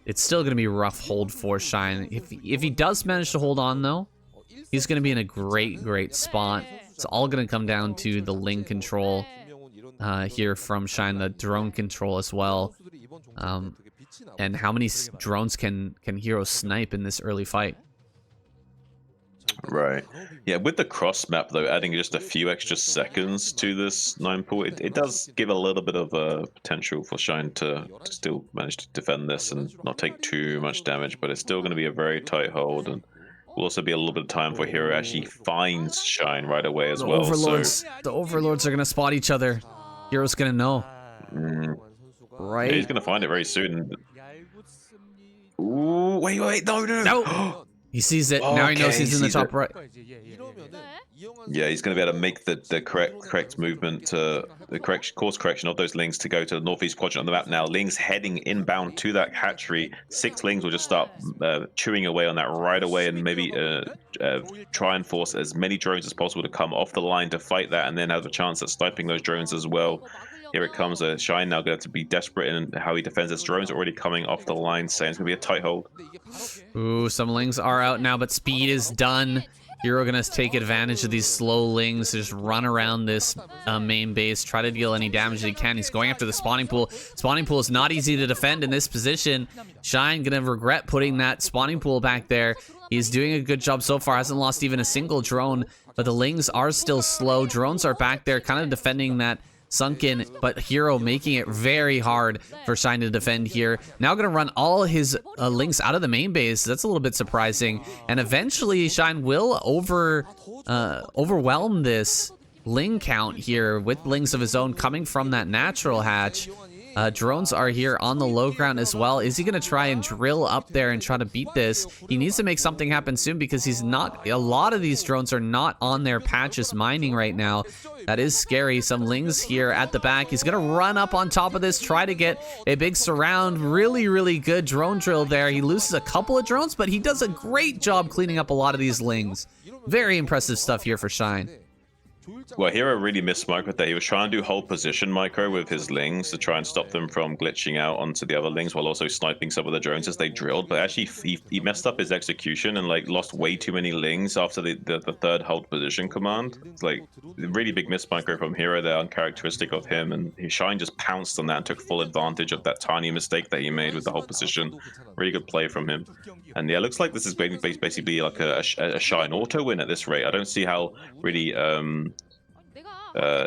it's still going to be a rough hold for Shine. If he does manage to hold on, though, he's going to be in a great spot. It's all going to come down to the ling control here from Shine, the drone control as well, and how many drones can Hero snipe in this early fight.
Right. Yeah, with the cross map though, adding just a few extra seconds to this 9 pool, it does give a little bit of potential for Shine to still manage to defend this and not take too much damage, but it's still going to be a very tight hold, and will also be a little bit of time for Hero actually finds Shine right away as well.
The Overlords are going to spot each other. Hero's going to know. Right.
Yeah, he's going to find it very soon. Ooh, wait, no.
He sees it. Now he knows he's in the top right.
Yeah, he's going to be able to make the correct movement, the correct course correction of those lings to go to the northeast quadrant on the map now. Lings heading inbound to that hatchery. 6 lings will just start chewing away on that right away, and maybe try and force as many drones as possible to come off the line to fight that, and then have a chance at sniping those drones as well. Here it comes. Shine now going to be desperate in how he defends his drones already coming off the line, saying it's going to be a tight hold.
Ooh, some lings are out now, but speed is done. Hero going to take advantage of these slow lings, just run around this main base, try to deal any damage that he can. He's going after the spawning pool. Spawning pool is not easy to defend in this position. Shine going to regret putting that spawning pool back there. He's doing a good job so far. Hasn't lost even a single drone, but the lings are still slow. Drones are back there kind of defending that sunken, but Hero making it very hard for Shine to defend here. Now going to run all his lings out of the main base. That's a little bit surprising. And eventually Shine will overwhelm this ling count here with lings of his own coming from that natural hatch. Drones are here on the low ground as well. Is he going to try and drill up there and try to beat this? He needs to make something happen soon because he's not... A lot of these drones are not on their patches mining right now. That is scary. Some Lings here at the back. He's going to run up on top of this, try to get a big surround. Really, really good drone drill there. He loses a couple of drones, but he does a great job cleaning up a lot of these Lings. Very impressive stuff here for Shine.
Well, Hero really missed micro there. He was trying to do hold position micro with his Lings to try and stop them from glitching out onto the other Lings while also sniping some of the drones as they drilled. But actually, he messed up his execution and like lost way too many Lings after the third hold position command. It's like really big miss micro from Hero there, uncharacteristic of him. And Shine just pounced on that and took full advantage of that tiny mistake that he made with the hold position. Really good play from him. And yeah, it looks like this is basically like a Shine auto win at this rate. I don't see how really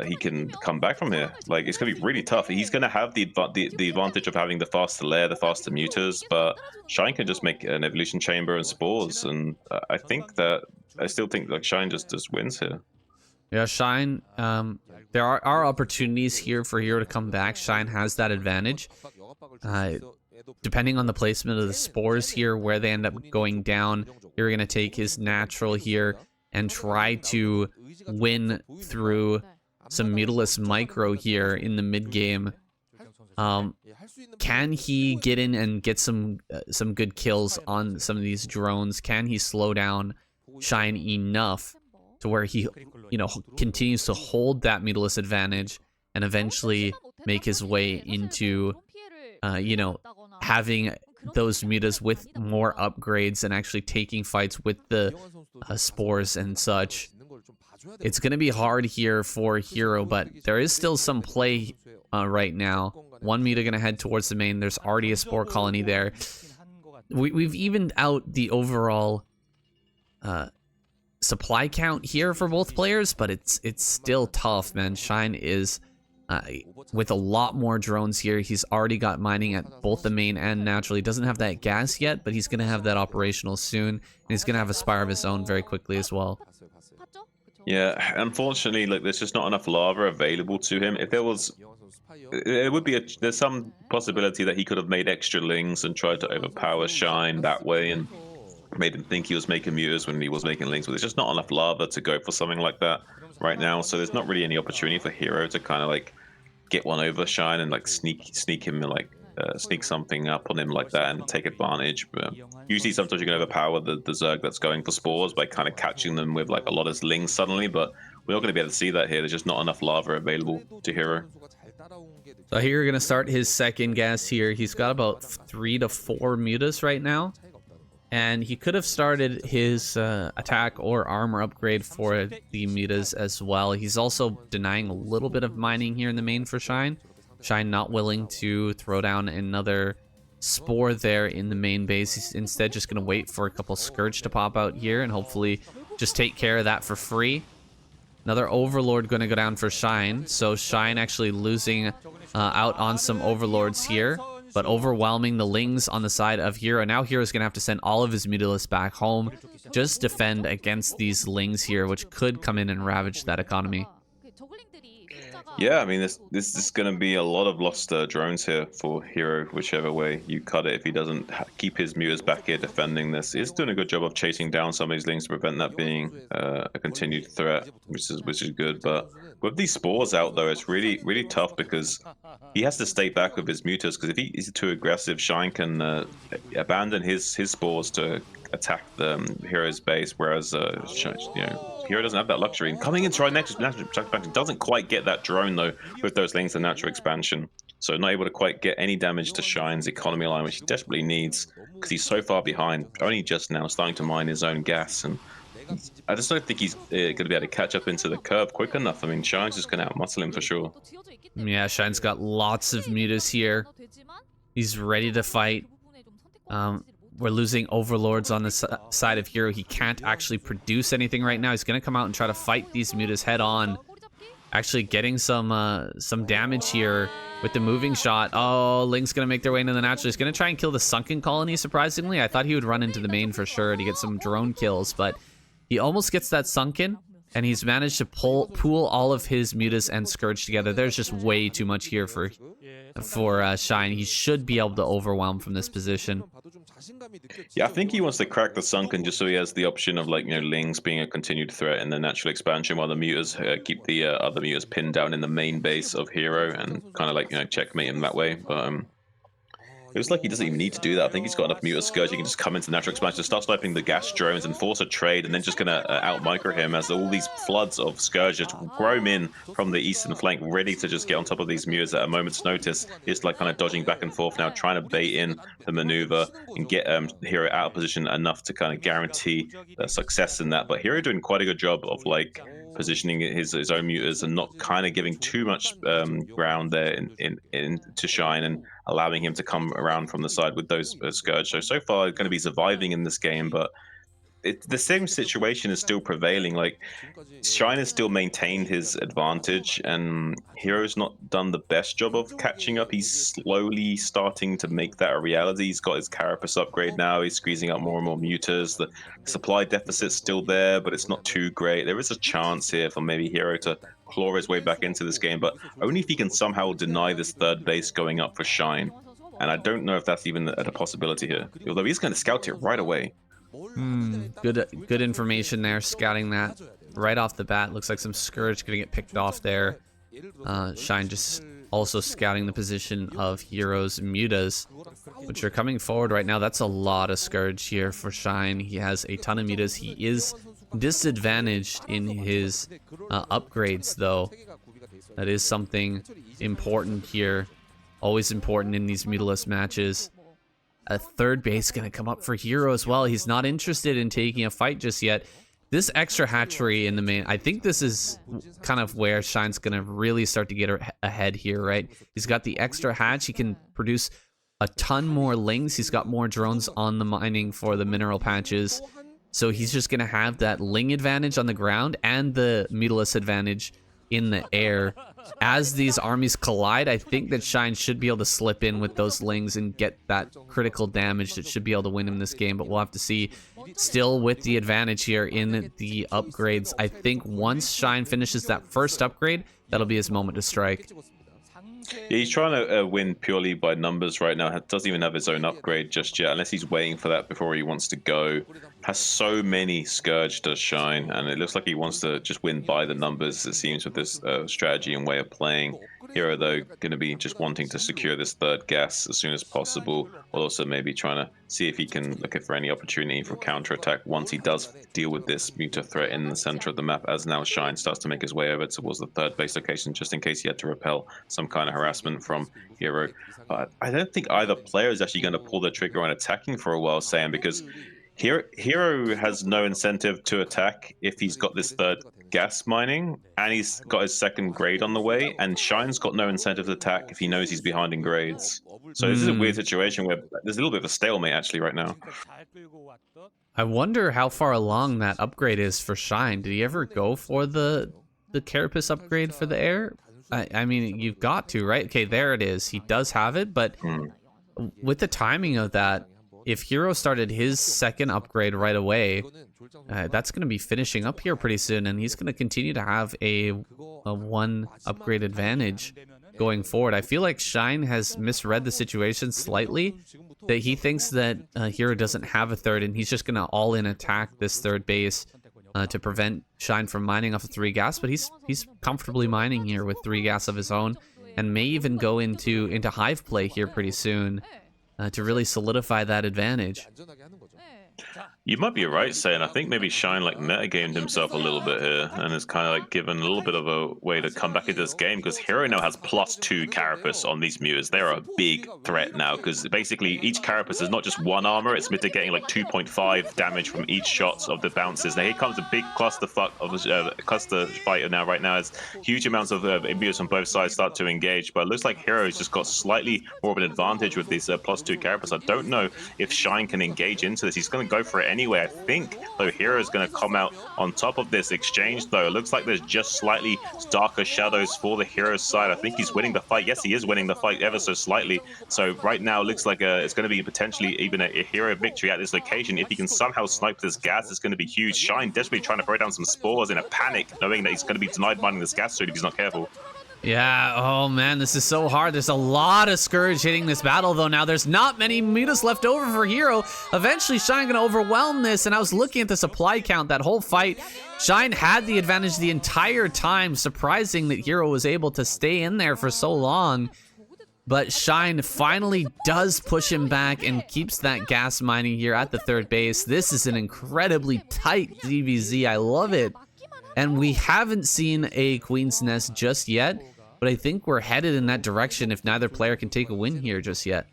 he can come back from here. Like, it's gonna be really tough. He's gonna have the advantage of having the faster lair, the faster muters, but Shine can just make an evolution chamber and spores, and I still think like Shine just wins here.
Yeah, Shine, there are opportunities here for Hero to come back. Shine has that advantage. Depending on the placement of the spores here, where they end up going down, you're going to take his natural here and try to win through some Mutalist micro here in the mid game. Can he get in and get some good kills on some of these drones? Can he slow down Shine enough to where he, continues to hold that Mutalist advantage and eventually make his way into, having those mutas with more upgrades and actually taking fights with the spores and such? It's going to be hard here for Hero, but there is still some play right now. One muta going to head towards the main. There's already a spore colony there. We've evened out the overall supply count here for both players, but it's still tough, man. Shine is with a lot more drones here. He's already got mining at both the main and natural. He doesn't have that gas yet, but he's going to have that operational soon. And he's going to have a Spire of his own very quickly as well.
Yeah, unfortunately, like, there's just not enough lava available to him. If there was, it would be there's some possibility that he could have made extra Lings and tried to overpower Shine that way and made him think he was making mutas when he was making Lings, but there's just not enough lava to go for something like that right now. So there's not really any opportunity for Hero to kind of like get one over Shine and like sneak him and like sneak something up on him like that and take advantage. But usually sometimes you can overpower the Zerg that's going for spores by kind of catching them with like a lot of Lings suddenly, but we're not going to be able to see that here. There's just not enough lava available to Hero.
So here we're going to start his second gas here. He's got about 3 to 4 mutas right now. And he could have started his attack or armor upgrade for the mutas as well. He's also denying a little bit of mining here in the main for Shine. Shine not willing to throw down another spore there in the main base. He's instead just going to wait for a couple Scourge to pop out here and hopefully just take care of that for free. Another Overlord going to go down for Shine. So Shine actually losing out on some Overlords here, but overwhelming the Lings on the side of Hero. Now Hero's going to have to send all of his Mutalists back home. Just defend against these Lings here, which could come in and ravage that economy.
Yeah, I mean, this is going to be a lot of lost drones here for Hero, whichever way you cut it. If he doesn't keep his mutas back here defending this, he's doing a good job of chasing down some of these Lings to prevent that being a continued threat, which is good. But with these spores out, though, it's really tough because he has to stay back with his mutas, because if he is too aggressive, Shine can abandon his spores to attack the Hero's base, whereas Hero doesn't have that luxury. And coming into our next natural expansion doesn't quite get that drone though with those Lings and natural expansion, so not able to quite get any damage to Shine's economy line, which he desperately needs because he's so far behind, only just now starting to mine his own gas. And I just don't think he's going to be able to catch up into the curve quick enough. I mean, Shine's just going to outmuscle him for sure.
Yeah, Shine's got lots of mutas here. He's ready to fight. We're losing Overlords on the side of Hero. He can't actually produce anything right now. He's going to come out and try to fight these mutas head on. Actually getting some damage here with the moving shot. Oh, Ling's going to make their way into the natural. He's going to try and kill the sunken colony, surprisingly. I thought he would run into the main for sure to get some drone kills, but he almost gets that sunken. and he's managed to pool all of his mutas and Scourge together. There's just way too much here for Shine. He should be able to overwhelm from this position.
Yeah, I think he wants to crack the Sunken just so he has the option of, like, you know, Lings being a continued threat in the natural expansion, while the mutas keep the other mutas pinned down in the main base of Hero and kind of, like, you know, checkmate him that way. But it was like he doesn't even need to do that. I think he's got enough Muta Scourge. He can just come into natural expansion, start sniping the gas drones, and force a trade, and then just gonna out micro him as all these floods of Scourge just roam in from the eastern flank, ready to just get on top of these Mutas at a moment's notice. It's like kind of dodging back and forth now, trying to bait in the maneuver and get Hero out of position enough to kind of guarantee success in that. But Hero doing quite a good job of, like, positioning his own mutas and not kind of giving too much ground there in to Shine, and allowing him to come around from the side with those Scourge. So far, going to be surviving in this game, but the same situation is still prevailing. Like, Shine has still maintained his advantage, and Hero's not done the best job of catching up. He's slowly starting to make that a reality. He's got his Carapace upgrade now. He's squeezing out more and more mutas. The supply deficit's still there, but it's not too great. There is a chance here for maybe Hero to claw his way back into this game, but only if he can somehow deny this third base going up for Shine. And I don't know if that's even a possibility here, although he's going to scout it right away.
Good information there, scouting that right off the bat. Looks like some Scourge gonna get picked off there. Shine just also scouting the position of Hero's mutas, which are coming forward right now. That's a lot of Scourge here for Shine. He has a ton of mutas. He is disadvantaged in his upgrades, though. That is something important here. Always important in these mutaless matches. A third base going to come up for Hero as well. He's not interested in taking a fight just yet. This extra hatchery in the main, I think this is kind of where Shine's going to really start to get ahead here, right? He's got the extra hatch. He can produce a ton more Lings. He's got more drones on the mining for the mineral patches. So he's just going to have that Ling advantage on the ground and the mutaless advantage in the air. As these armies collide, I think that Shine should be able to slip in with those Lings and get that critical damage that should be able to win him this game, but we'll have to see. Still with the advantage here in the upgrades. I think once Shine finishes that first upgrade, that'll be his moment to strike.
Yeah, he's trying to win purely by numbers right now. Doesn't even have his own upgrade just yet, unless he's waiting for that before he wants to go. Has so many Scourge to Shine, and it looks like he wants to just win by the numbers, it seems, with this strategy and way of playing. Hero, though, going to be just wanting to secure this third gas as soon as possible, while also maybe trying to see if he can look for any opportunity for counterattack once he does deal with this Muta threat in the center of the map, as now Shine starts to make his way over towards the third base location, just in case he had to repel some kind of harassment from Hero. But I don't think either player is actually going to pull the trigger on attacking for a while, Sam, because Hero has no incentive to attack if he's got this third gas mining, and he's got his second grade on the way, and Shine's got no incentive to attack if he knows he's behind in grades. So this is a weird situation where there's a little bit of a stalemate actually right now.
I wonder how far along that upgrade is for Shine. Did he ever go for the Carapace upgrade for the air? I mean, you've got to, right? Okay, there it is. He does have it, but with the timing of that, if Hero started his second upgrade right away, that's going to be finishing up here pretty soon, and he's going to continue to have a one upgrade advantage going forward. I feel like Shine has misread the situation slightly, that he thinks that Hero doesn't have a third, and he's just going to all-in attack this third base to prevent Shine from mining off of 3 gas, but he's comfortably mining here with 3 gas of his own, and may even go into Hive play here pretty soon to really solidify that advantage.
You might be right, saying I think maybe Shine like metagamed himself a little bit here, and is kind of like given a little bit of a way to come back into this game, because Hero now has +2 Carapace on these mutas. They're a big threat now, because basically each Carapace is not just 1 armor, it's mitigating like 2.5 damage from each shot of the bounces. Now here comes a big cluster fight now. Right now, as huge amounts of mutas on both sides start to engage, but it looks like Hero's just got slightly more of an advantage with these +2 Carapace. I don't know if Shine can engage into this. He's going to and go for it anyway. I think, though, Hero's going to come out on top of this exchange, though. It looks like there's just slightly darker shadows for the Hero's side. I think he's winning the fight. Yes, he is winning the fight ever so slightly. So right now, it looks like it's going to be potentially even a Hero victory at this location. If he can somehow snipe this gas, it's going to be huge. Shine desperately trying to throw down some spores in a panic, knowing that he's going to be denied mining this gas suit if he's not careful.
Yeah, oh man, this is so hard. There's a lot of Scourge hitting this battle, though. Now, there's not many mutas left over for Hero. Eventually, Shine gonna overwhelm this, and I was looking at the supply count that whole fight. Shine had the advantage the entire time. Surprising that Hero was able to stay in there for so long. But Shine finally does push him back and keeps that gas mining here at the third base. This is an incredibly tight DBZ. I love it. And we haven't seen a Queen's Nest just yet, but I think we're headed in that direction if neither player can take a win here just yet.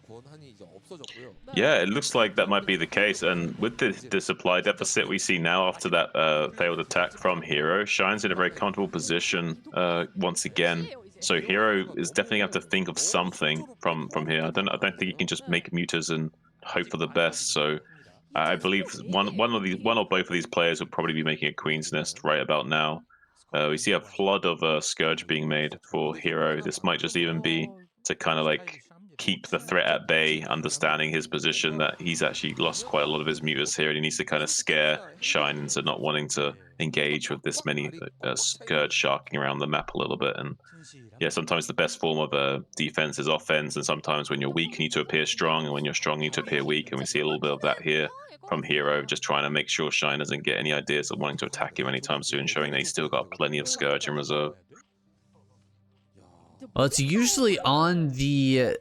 Yeah, it looks like that might be the case. And with the supply deficit we see now after that failed attack from Hero, Shine's in a very comfortable position once again. So Hero is definitely have to think of something from here. I don't think he can just make mutas and hope for the best. So I believe one or both of these players will probably be making a Queen's Nest right about now. We see a flood of Scourge being made for Hero. This might just even be to kind of like keep the threat at bay, understanding his position that he's actually lost quite a lot of his mutas here, and he needs to kind of scare Shine into not wanting to engage with this many Scourge sharking around the map a little bit. And yeah, sometimes the best form of defense is offense, and sometimes when you're weak, you need to appear strong, and when you're strong, you need to appear weak. And we see a little bit of that here from Hero, just trying to make sure Shine doesn't get any ideas of wanting to attack him anytime soon, showing that he's still got plenty of Scourge in reserve.
Well, it's usually on the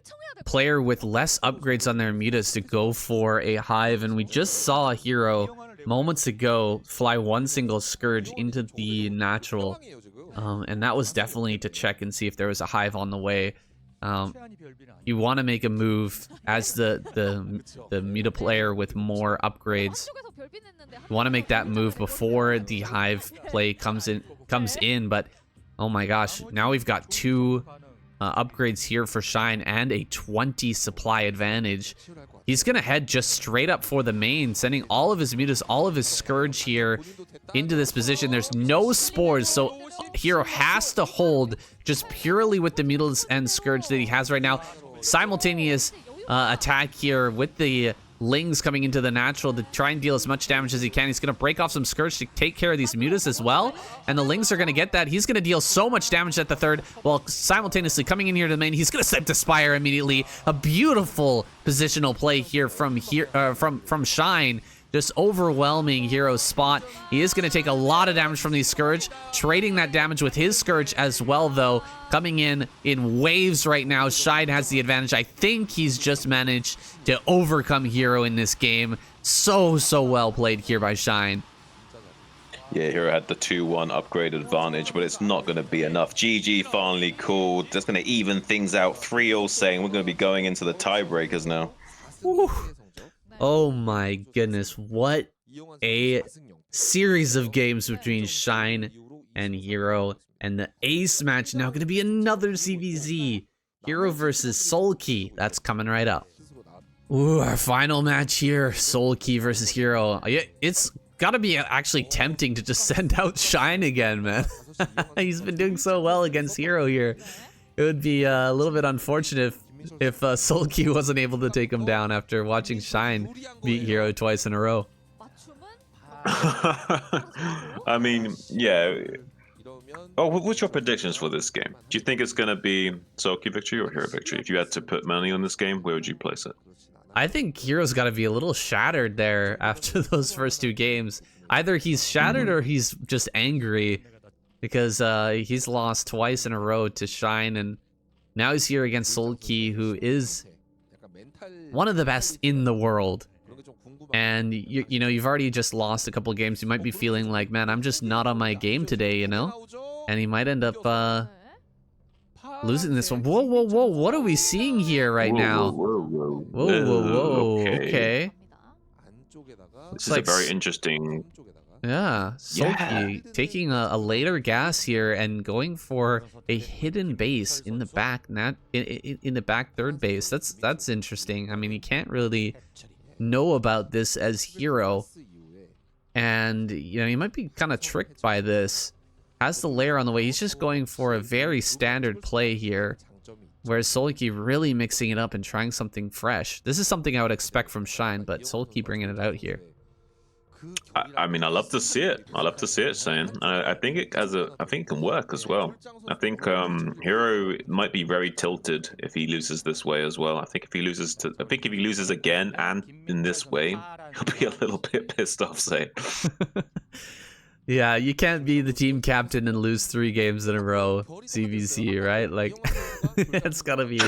player with less upgrades on their mutas to go for a Hive, and we just saw a Hero moments ago fly one single Scourge into the natural, and that was definitely to check and see if there was a Hive on the way. You want to make a move as the muta player with more upgrades. You want to make that move before the Hive play comes in, but oh my gosh, now we've got two upgrades here for Shine and a 20 supply advantage. He's gonna head just straight up for the main, sending all of his mutas, all of his Scourge here into this position. There's no spores, so Hero has to hold just purely with the mutas and Scourge that he has right now. Simultaneous attack here with the Lings coming into the natural to try and deal as much damage as he can. He's going to break off some Scourge to take care of these mutas as well. And the Lings are going to get that. He's going to deal so much damage at the third while simultaneously coming in here to the main. He's going to snipe the Spire immediately. A beautiful positional play here from Shine. Just overwhelming Hero's spot. He is going to take a lot of damage from these Scourge. Trading that damage with his Scourge as well, though. Coming in waves right now. Shine has the advantage. I think he's just managed to overcome Hero in this game. So well played here by Shine.
Yeah, Hero had the 2-1 upgrade advantage, but it's not going to be enough. GG finally called. That's going to even things out. 3-0 saying we're going to be going into the tiebreakers now.
Woo. Oh my goodness, what a series of games between Shine and Hero. And the ace match now going to be another CVZ. Hero versus Soulkey. That's coming right up. Ooh, our final match here. Soulkey versus Hero. It's got to be actually tempting to just send out Shine again, man. He's been doing so well against Hero here. It would be a little bit unfortunate if Soulkey wasn't able to take him down after watching Shine beat Hero twice in a row.
I mean, yeah. Oh, what's your predictions for this game? Do you think it's going to be Soulkey victory or Hero victory? If you had to put money on this game, where would you place it?
I think Hero's got to be a little shattered there after those first two games. Either he's shattered or he's just angry because he's lost twice in a row to Shine, and now he's here against Soulkey, who is one of the best in the world. And you know, you've already just lost a couple of games. You might be feeling like, man, I'm just not on my game today, you know? And he might end up losing this one. Whoa, what are we seeing here right now? Whoa. Okay.
This is a very interesting.
Yeah, Soulkey taking a later gas here and going for a hidden base in the back, in the back third base. That's interesting. I mean, he can't really know about this as Hero. And, you know, he might be kind of tricked by this. Has the lair on the way. He's just going for a very standard play here. Whereas Solki really mixing it up and trying something fresh. This is something I would expect from Shine, but Solki bringing it out here.
I mean, I love to see it. I love to see it, Shane. I think I think it can work as well. I think Hero might be very tilted if he loses this way as well. I think if he loses again and in this way, he'll be a little bit pissed off, Shane.
Yeah, you can't be the team captain and lose 3 games in a row, CVC, right? Like, it's gotta be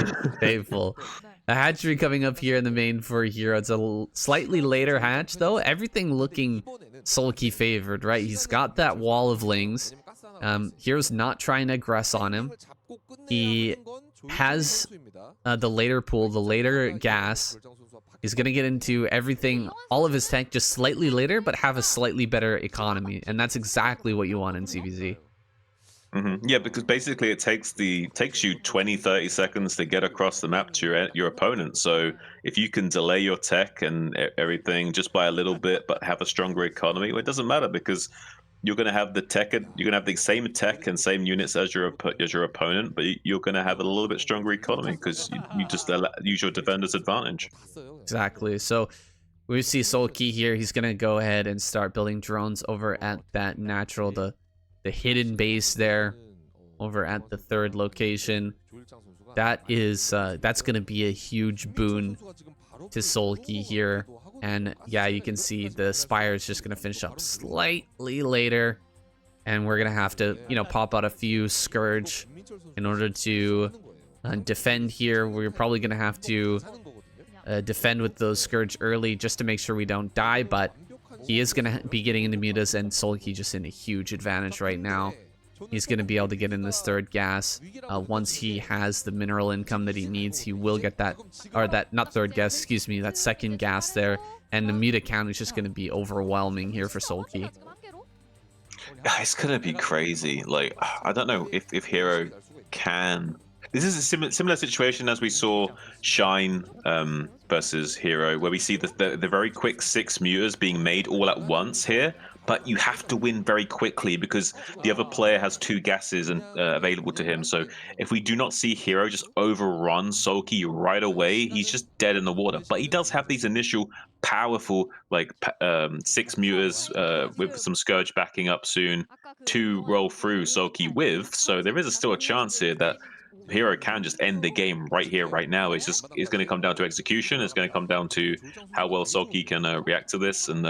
painful. A hatchery coming up here in the main for Hero. It's a slightly later hatch, though. Everything looking Solki favored, right? He's got that wall of lings. Hero's not trying to aggress on him. He has the later pool, the later gas. He's going to get into everything, all of his tech just slightly later, but have a slightly better economy. And that's exactly what you want in CVZ.
Yeah, because basically it takes you 20-30 seconds to get across the map to your opponent. So if you can delay your tech and everything just by a little bit, but have a stronger economy, well, it doesn't matter because you're going to have the same tech and same units as your opponent, but you're going to have a little bit stronger economy because you just use your defender's advantage.
Exactly. So we see Solki here. He's going to go ahead and start building drones over at that natural, the hidden base there over at the 3rd location. That's going to be a huge boon to Solki here. And yeah, you can see the Spire is just going to finish up slightly later. And we're going to have to, you know, pop out a few Scourge in order to defend here. We're probably going to have to defend with those Scourge early just to make sure we don't die. But he is going to be getting into mutas, and Solki just in a huge advantage right now. He's going to be able to get in this 3rd gas. Once he has the mineral income that he needs, he will get that, or that, not 3rd gas, excuse me, that 2nd gas there. And the muta count is just going to be overwhelming here for Solki.
It's going to be crazy. Like, I don't know if Hero can... This is a similar situation as we saw Shine versus Hero, where we see the very quick 6 mutas being made all at once here. But you have to win very quickly because the other player has 2 gases and available to him. So if we do not see Hero just overrun Solki right away, he's just dead in the water. But he does have these initial powerful 6 mutas with some Scourge backing up soon to roll through Solki with. So there is still a chance here that Hero can just end the game right here, right now. It's going to come down to execution. It's going to come down to how well Solki can react to this. And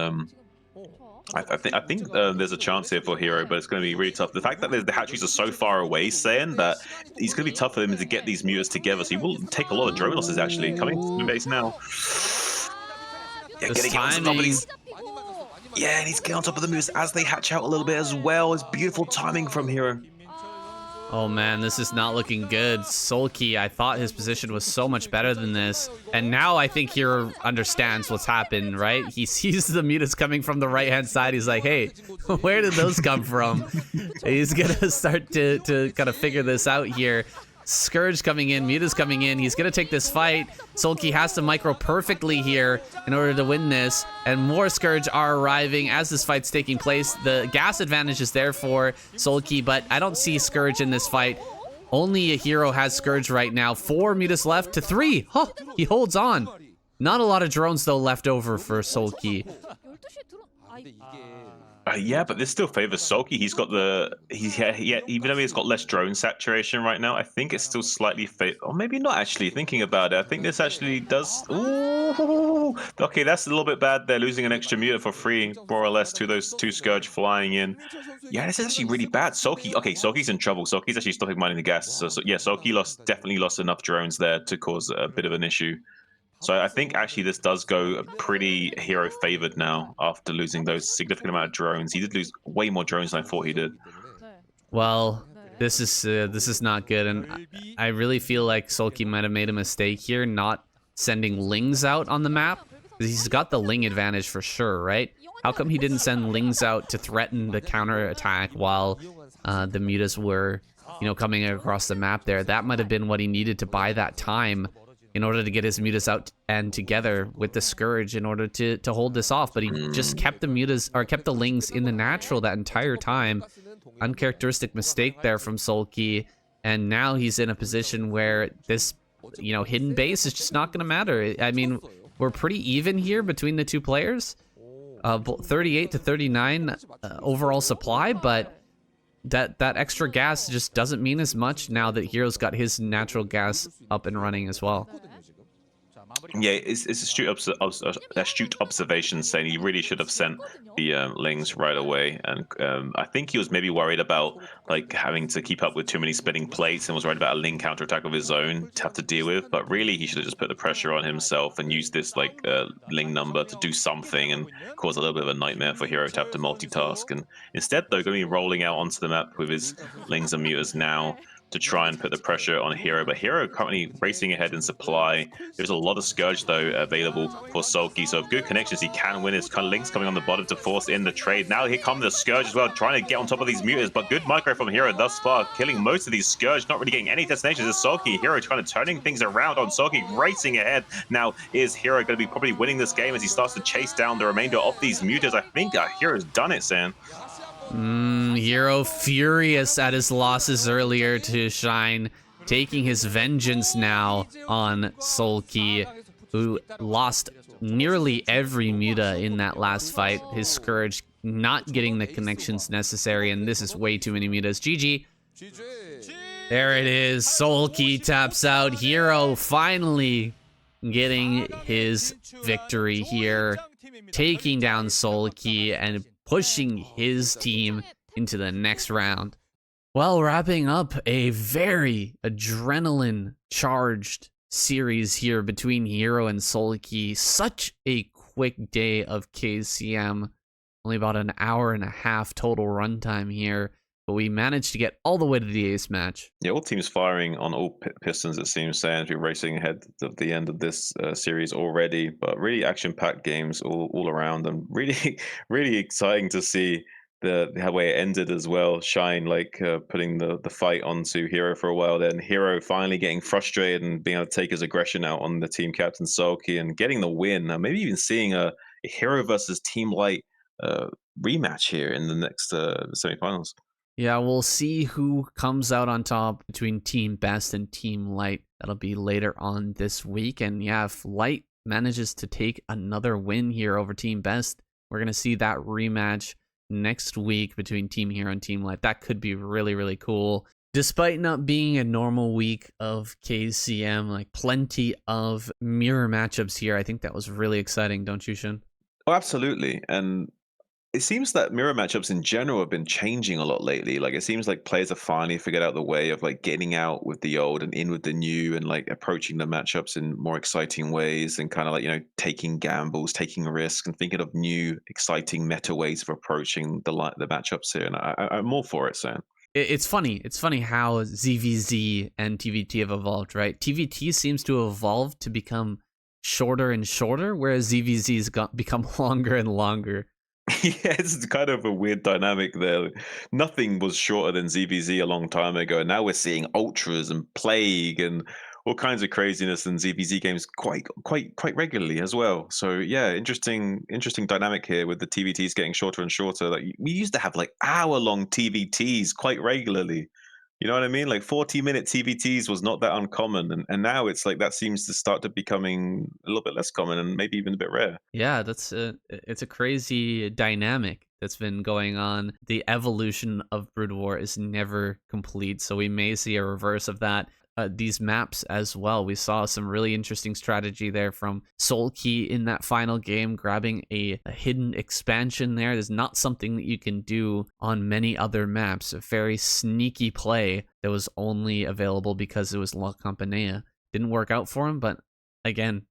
I think there's a chance here for Hero, but it's going to be really tough. The fact that the hatcheries are so far away, saying that it's going to be tough for him to get these mutas together. So he will take a lot of drone losses actually. Coming to the base now. Yeah, getting on top of these. Yeah, and he's getting on top of the mutas as they hatch out a little bit as well. It's beautiful timing from Hero.
Oh man, this is not looking good. Solki, I thought his position was so much better than this. And now I think Hero understands what's happened, right? He sees the mutas coming from the right-hand side. He's like, hey, where did those come from? He's gonna start to kind of figure this out here. Scourge coming in, Muta's coming in. He's gonna take this fight. Solki has to micro perfectly here in order to win this, and more Scourge are arriving as this fight's taking place. The gas advantage is there for Solki, but I don't see Scourge in this fight. Only a Hero has Scourge right now. 4 Mutas left to 3. Huh, he holds on. Not a lot of drones though left over for Solki.
Yeah, but this still favors Solki. He's got even though he's got less drone saturation right now, I think it's still slightly or maybe not actually. Thinking about it, I think this actually does. Ooh, okay, that's a little bit bad. They're losing an extra muta for free, more or less, to those 2 Scourge flying in. Yeah, this is actually really bad. Solki, okay, Solki's in trouble. Solki's actually stopping mining the gas. So yeah, Solki definitely lost enough drones there to cause a bit of an issue. So I think actually this does go pretty Hero favored now after losing those significant amount of drones. He did lose way more drones than I thought he did.
Well, this is not good, and I really feel like Solki might have made a mistake here, not sending Lings out on the map. He's got the Ling advantage for sure, right? How come he didn't send Lings out to threaten the counter attack while the mutas were, coming across the map there? That might have been what he needed to buy that time. in order to get his mutas out and together with the Scourge in order to hold this off. But he just kept the mutas, or kept the Lings in the natural that entire time. Uncharacteristic mistake there from Sulky. And now he's in a position where this, hidden base is just not going to matter. I mean, we're pretty even here between the two players. 38 to 39 overall supply, but that extra gas just doesn't mean as much now that Hero's got his natural gas up and running as well.
Yeah, it's astute observation saying he really should have sent the Lings right away, and I think he was maybe worried about like having to keep up with too many spinning plates, and was worried about a Ling counterattack of his own to have to deal with. But really, he should have just put the pressure on himself and used this like Ling number to do something and cause a little bit of a nightmare for Hero to have to multitask. And instead, though, going to be rolling out onto the map with his Lings and Mutas now to try and put the pressure on Hero, but Hero currently racing ahead in supply. There's a lot of Scourge though available for Sulky, so good connections, he can win his Lings coming on the bottom to force in the trade. Now here come the Scourge as well, trying to get on top of these mutas, but good micro from Hero thus far, killing most of these Scourge, not really getting any destinations. It's Sulky, Hero kind of turning things around on Sulky, racing ahead. Now is Hero going to be probably winning this game as he starts to chase down the remainder of these mutas? I think Hero's done it, Sam.
Hero furious at his losses earlier to Shine, taking his vengeance now on Sulky, who lost nearly every muta in that last fight. His Scourge not getting the connections necessary, and this is way too many mutas. GG. There it is. Sulky taps out. Hero finally getting his victory here, taking down Sulky and pushing his team into the next round. Well, wrapping up a very adrenaline-charged series here between Hero and Sulky. Such a quick day of KCM. Only about an hour and a half total runtime here, but we managed to get all the way to the ace match.
Yeah, all teams firing on all pistons, it seems, saying we're racing ahead of the end of this series already. But really action-packed games all around, and really, really exciting to see how way it ended as well. Shine putting the fight onto Hero for a while, then Hero finally getting frustrated and being able to take his aggression out on the team captain Sulky and getting the win. Maybe even seeing a Hero versus Team Light rematch here in the next semifinals.
Yeah, we'll see who comes out on top between Team Best and Team Light. That'll be later on this week. And yeah, if Light manages to take another win here over Team Best, we're going to see that rematch next week between Team Hero and Team Light. That could be really, really cool. Despite not being a normal week of KCM, like plenty of mirror matchups here. I think that was really exciting, don't you, Shun?
Oh, absolutely. And it seems that mirror matchups in general have been changing a lot lately. Like, it seems like players have finally figured out the way of like getting out with the old and in with the new, and like approaching the matchups in more exciting ways, and kind of like, taking gambles, taking risks, and thinking of new exciting meta ways of approaching the matchups here. And I'm all for it, Sam.
It's funny. It's funny how ZVZ and TVT have evolved, right? TVT seems to have evolved to become shorter and shorter, whereas ZVZ's become longer and longer.
Yeah, it's kind of a weird dynamic there. Nothing was shorter than ZVZ a long time ago. Now we're seeing Ultras and Plague and all kinds of craziness in ZVZ games quite regularly as well. So yeah, interesting dynamic here with the TVTs getting shorter and shorter. Like, we used to have like hour-long TVTs quite regularly. You know what I mean? Like 40-minute TVTs was not that uncommon, and now it's like that seems to start to becoming a little bit less common and maybe even a bit rare.
Yeah, it's a crazy dynamic that's been going on. The evolution of Broodwar is never complete, so we may see a reverse of that. These maps as well. We saw some really interesting strategy there from Sulky in that final game, grabbing a hidden expansion there. There's not something that you can do on many other maps. A very sneaky play that was only available because it was La Compañía. Didn't work out for him, but again,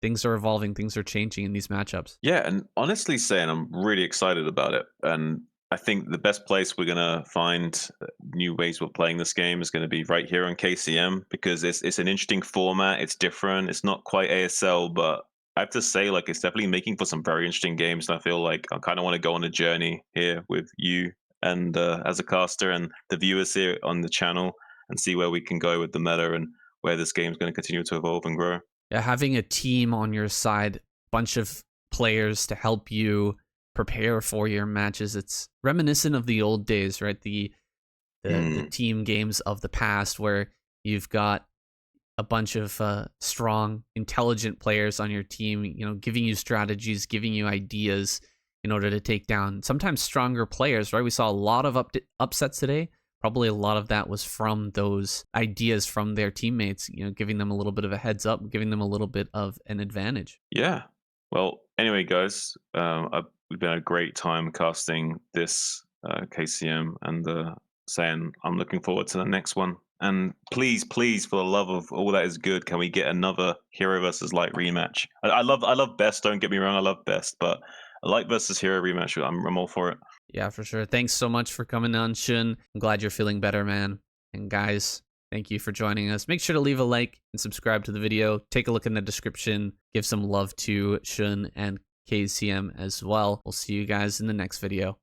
things are evolving, things are changing in these matchups.
Yeah, and honestly saying, I'm really excited about it. And I think the best place we're gonna find new ways of playing this game is going to be right here on KCM, because it's an interesting format. It's different. It's not quite ASL, but I have to say, like, it's definitely making for some very interesting games. And I feel like I kind of want to go on a journey here with you and as a caster and the viewers here on the channel, and see where we can go with the meta and where this game is going to continue to evolve and grow.
Yeah, having a team on your side, bunch of players to help you prepare for your matches. It's reminiscent of the old days, right? The team games of the past where you've got a bunch of strong, intelligent players on your team, you know, giving you strategies, giving you ideas in order to take down sometimes stronger players, right? We saw a lot of upsets today. Probably a lot of that was from those ideas from their teammates, you know, giving them a little bit of a heads up, giving them a little bit of an advantage.
Yeah. Well, anyway, guys, we've been a great time casting this KCM, and saying I'm looking forward to the next one. And please, please, for the love of all that is good, can we get another Hero versus Light rematch? I love Best. Don't get me wrong, I love Best, but a Light versus Hero rematch, I'm all for it.
Yeah, for sure. Thanks so much for coming on, Shun. I'm glad you're feeling better, man. And guys, thank you for joining us. Make sure to leave a like and subscribe to the video. Take a look in the description. Give some love to Shun and KCM as well. We'll see you guys in the next video.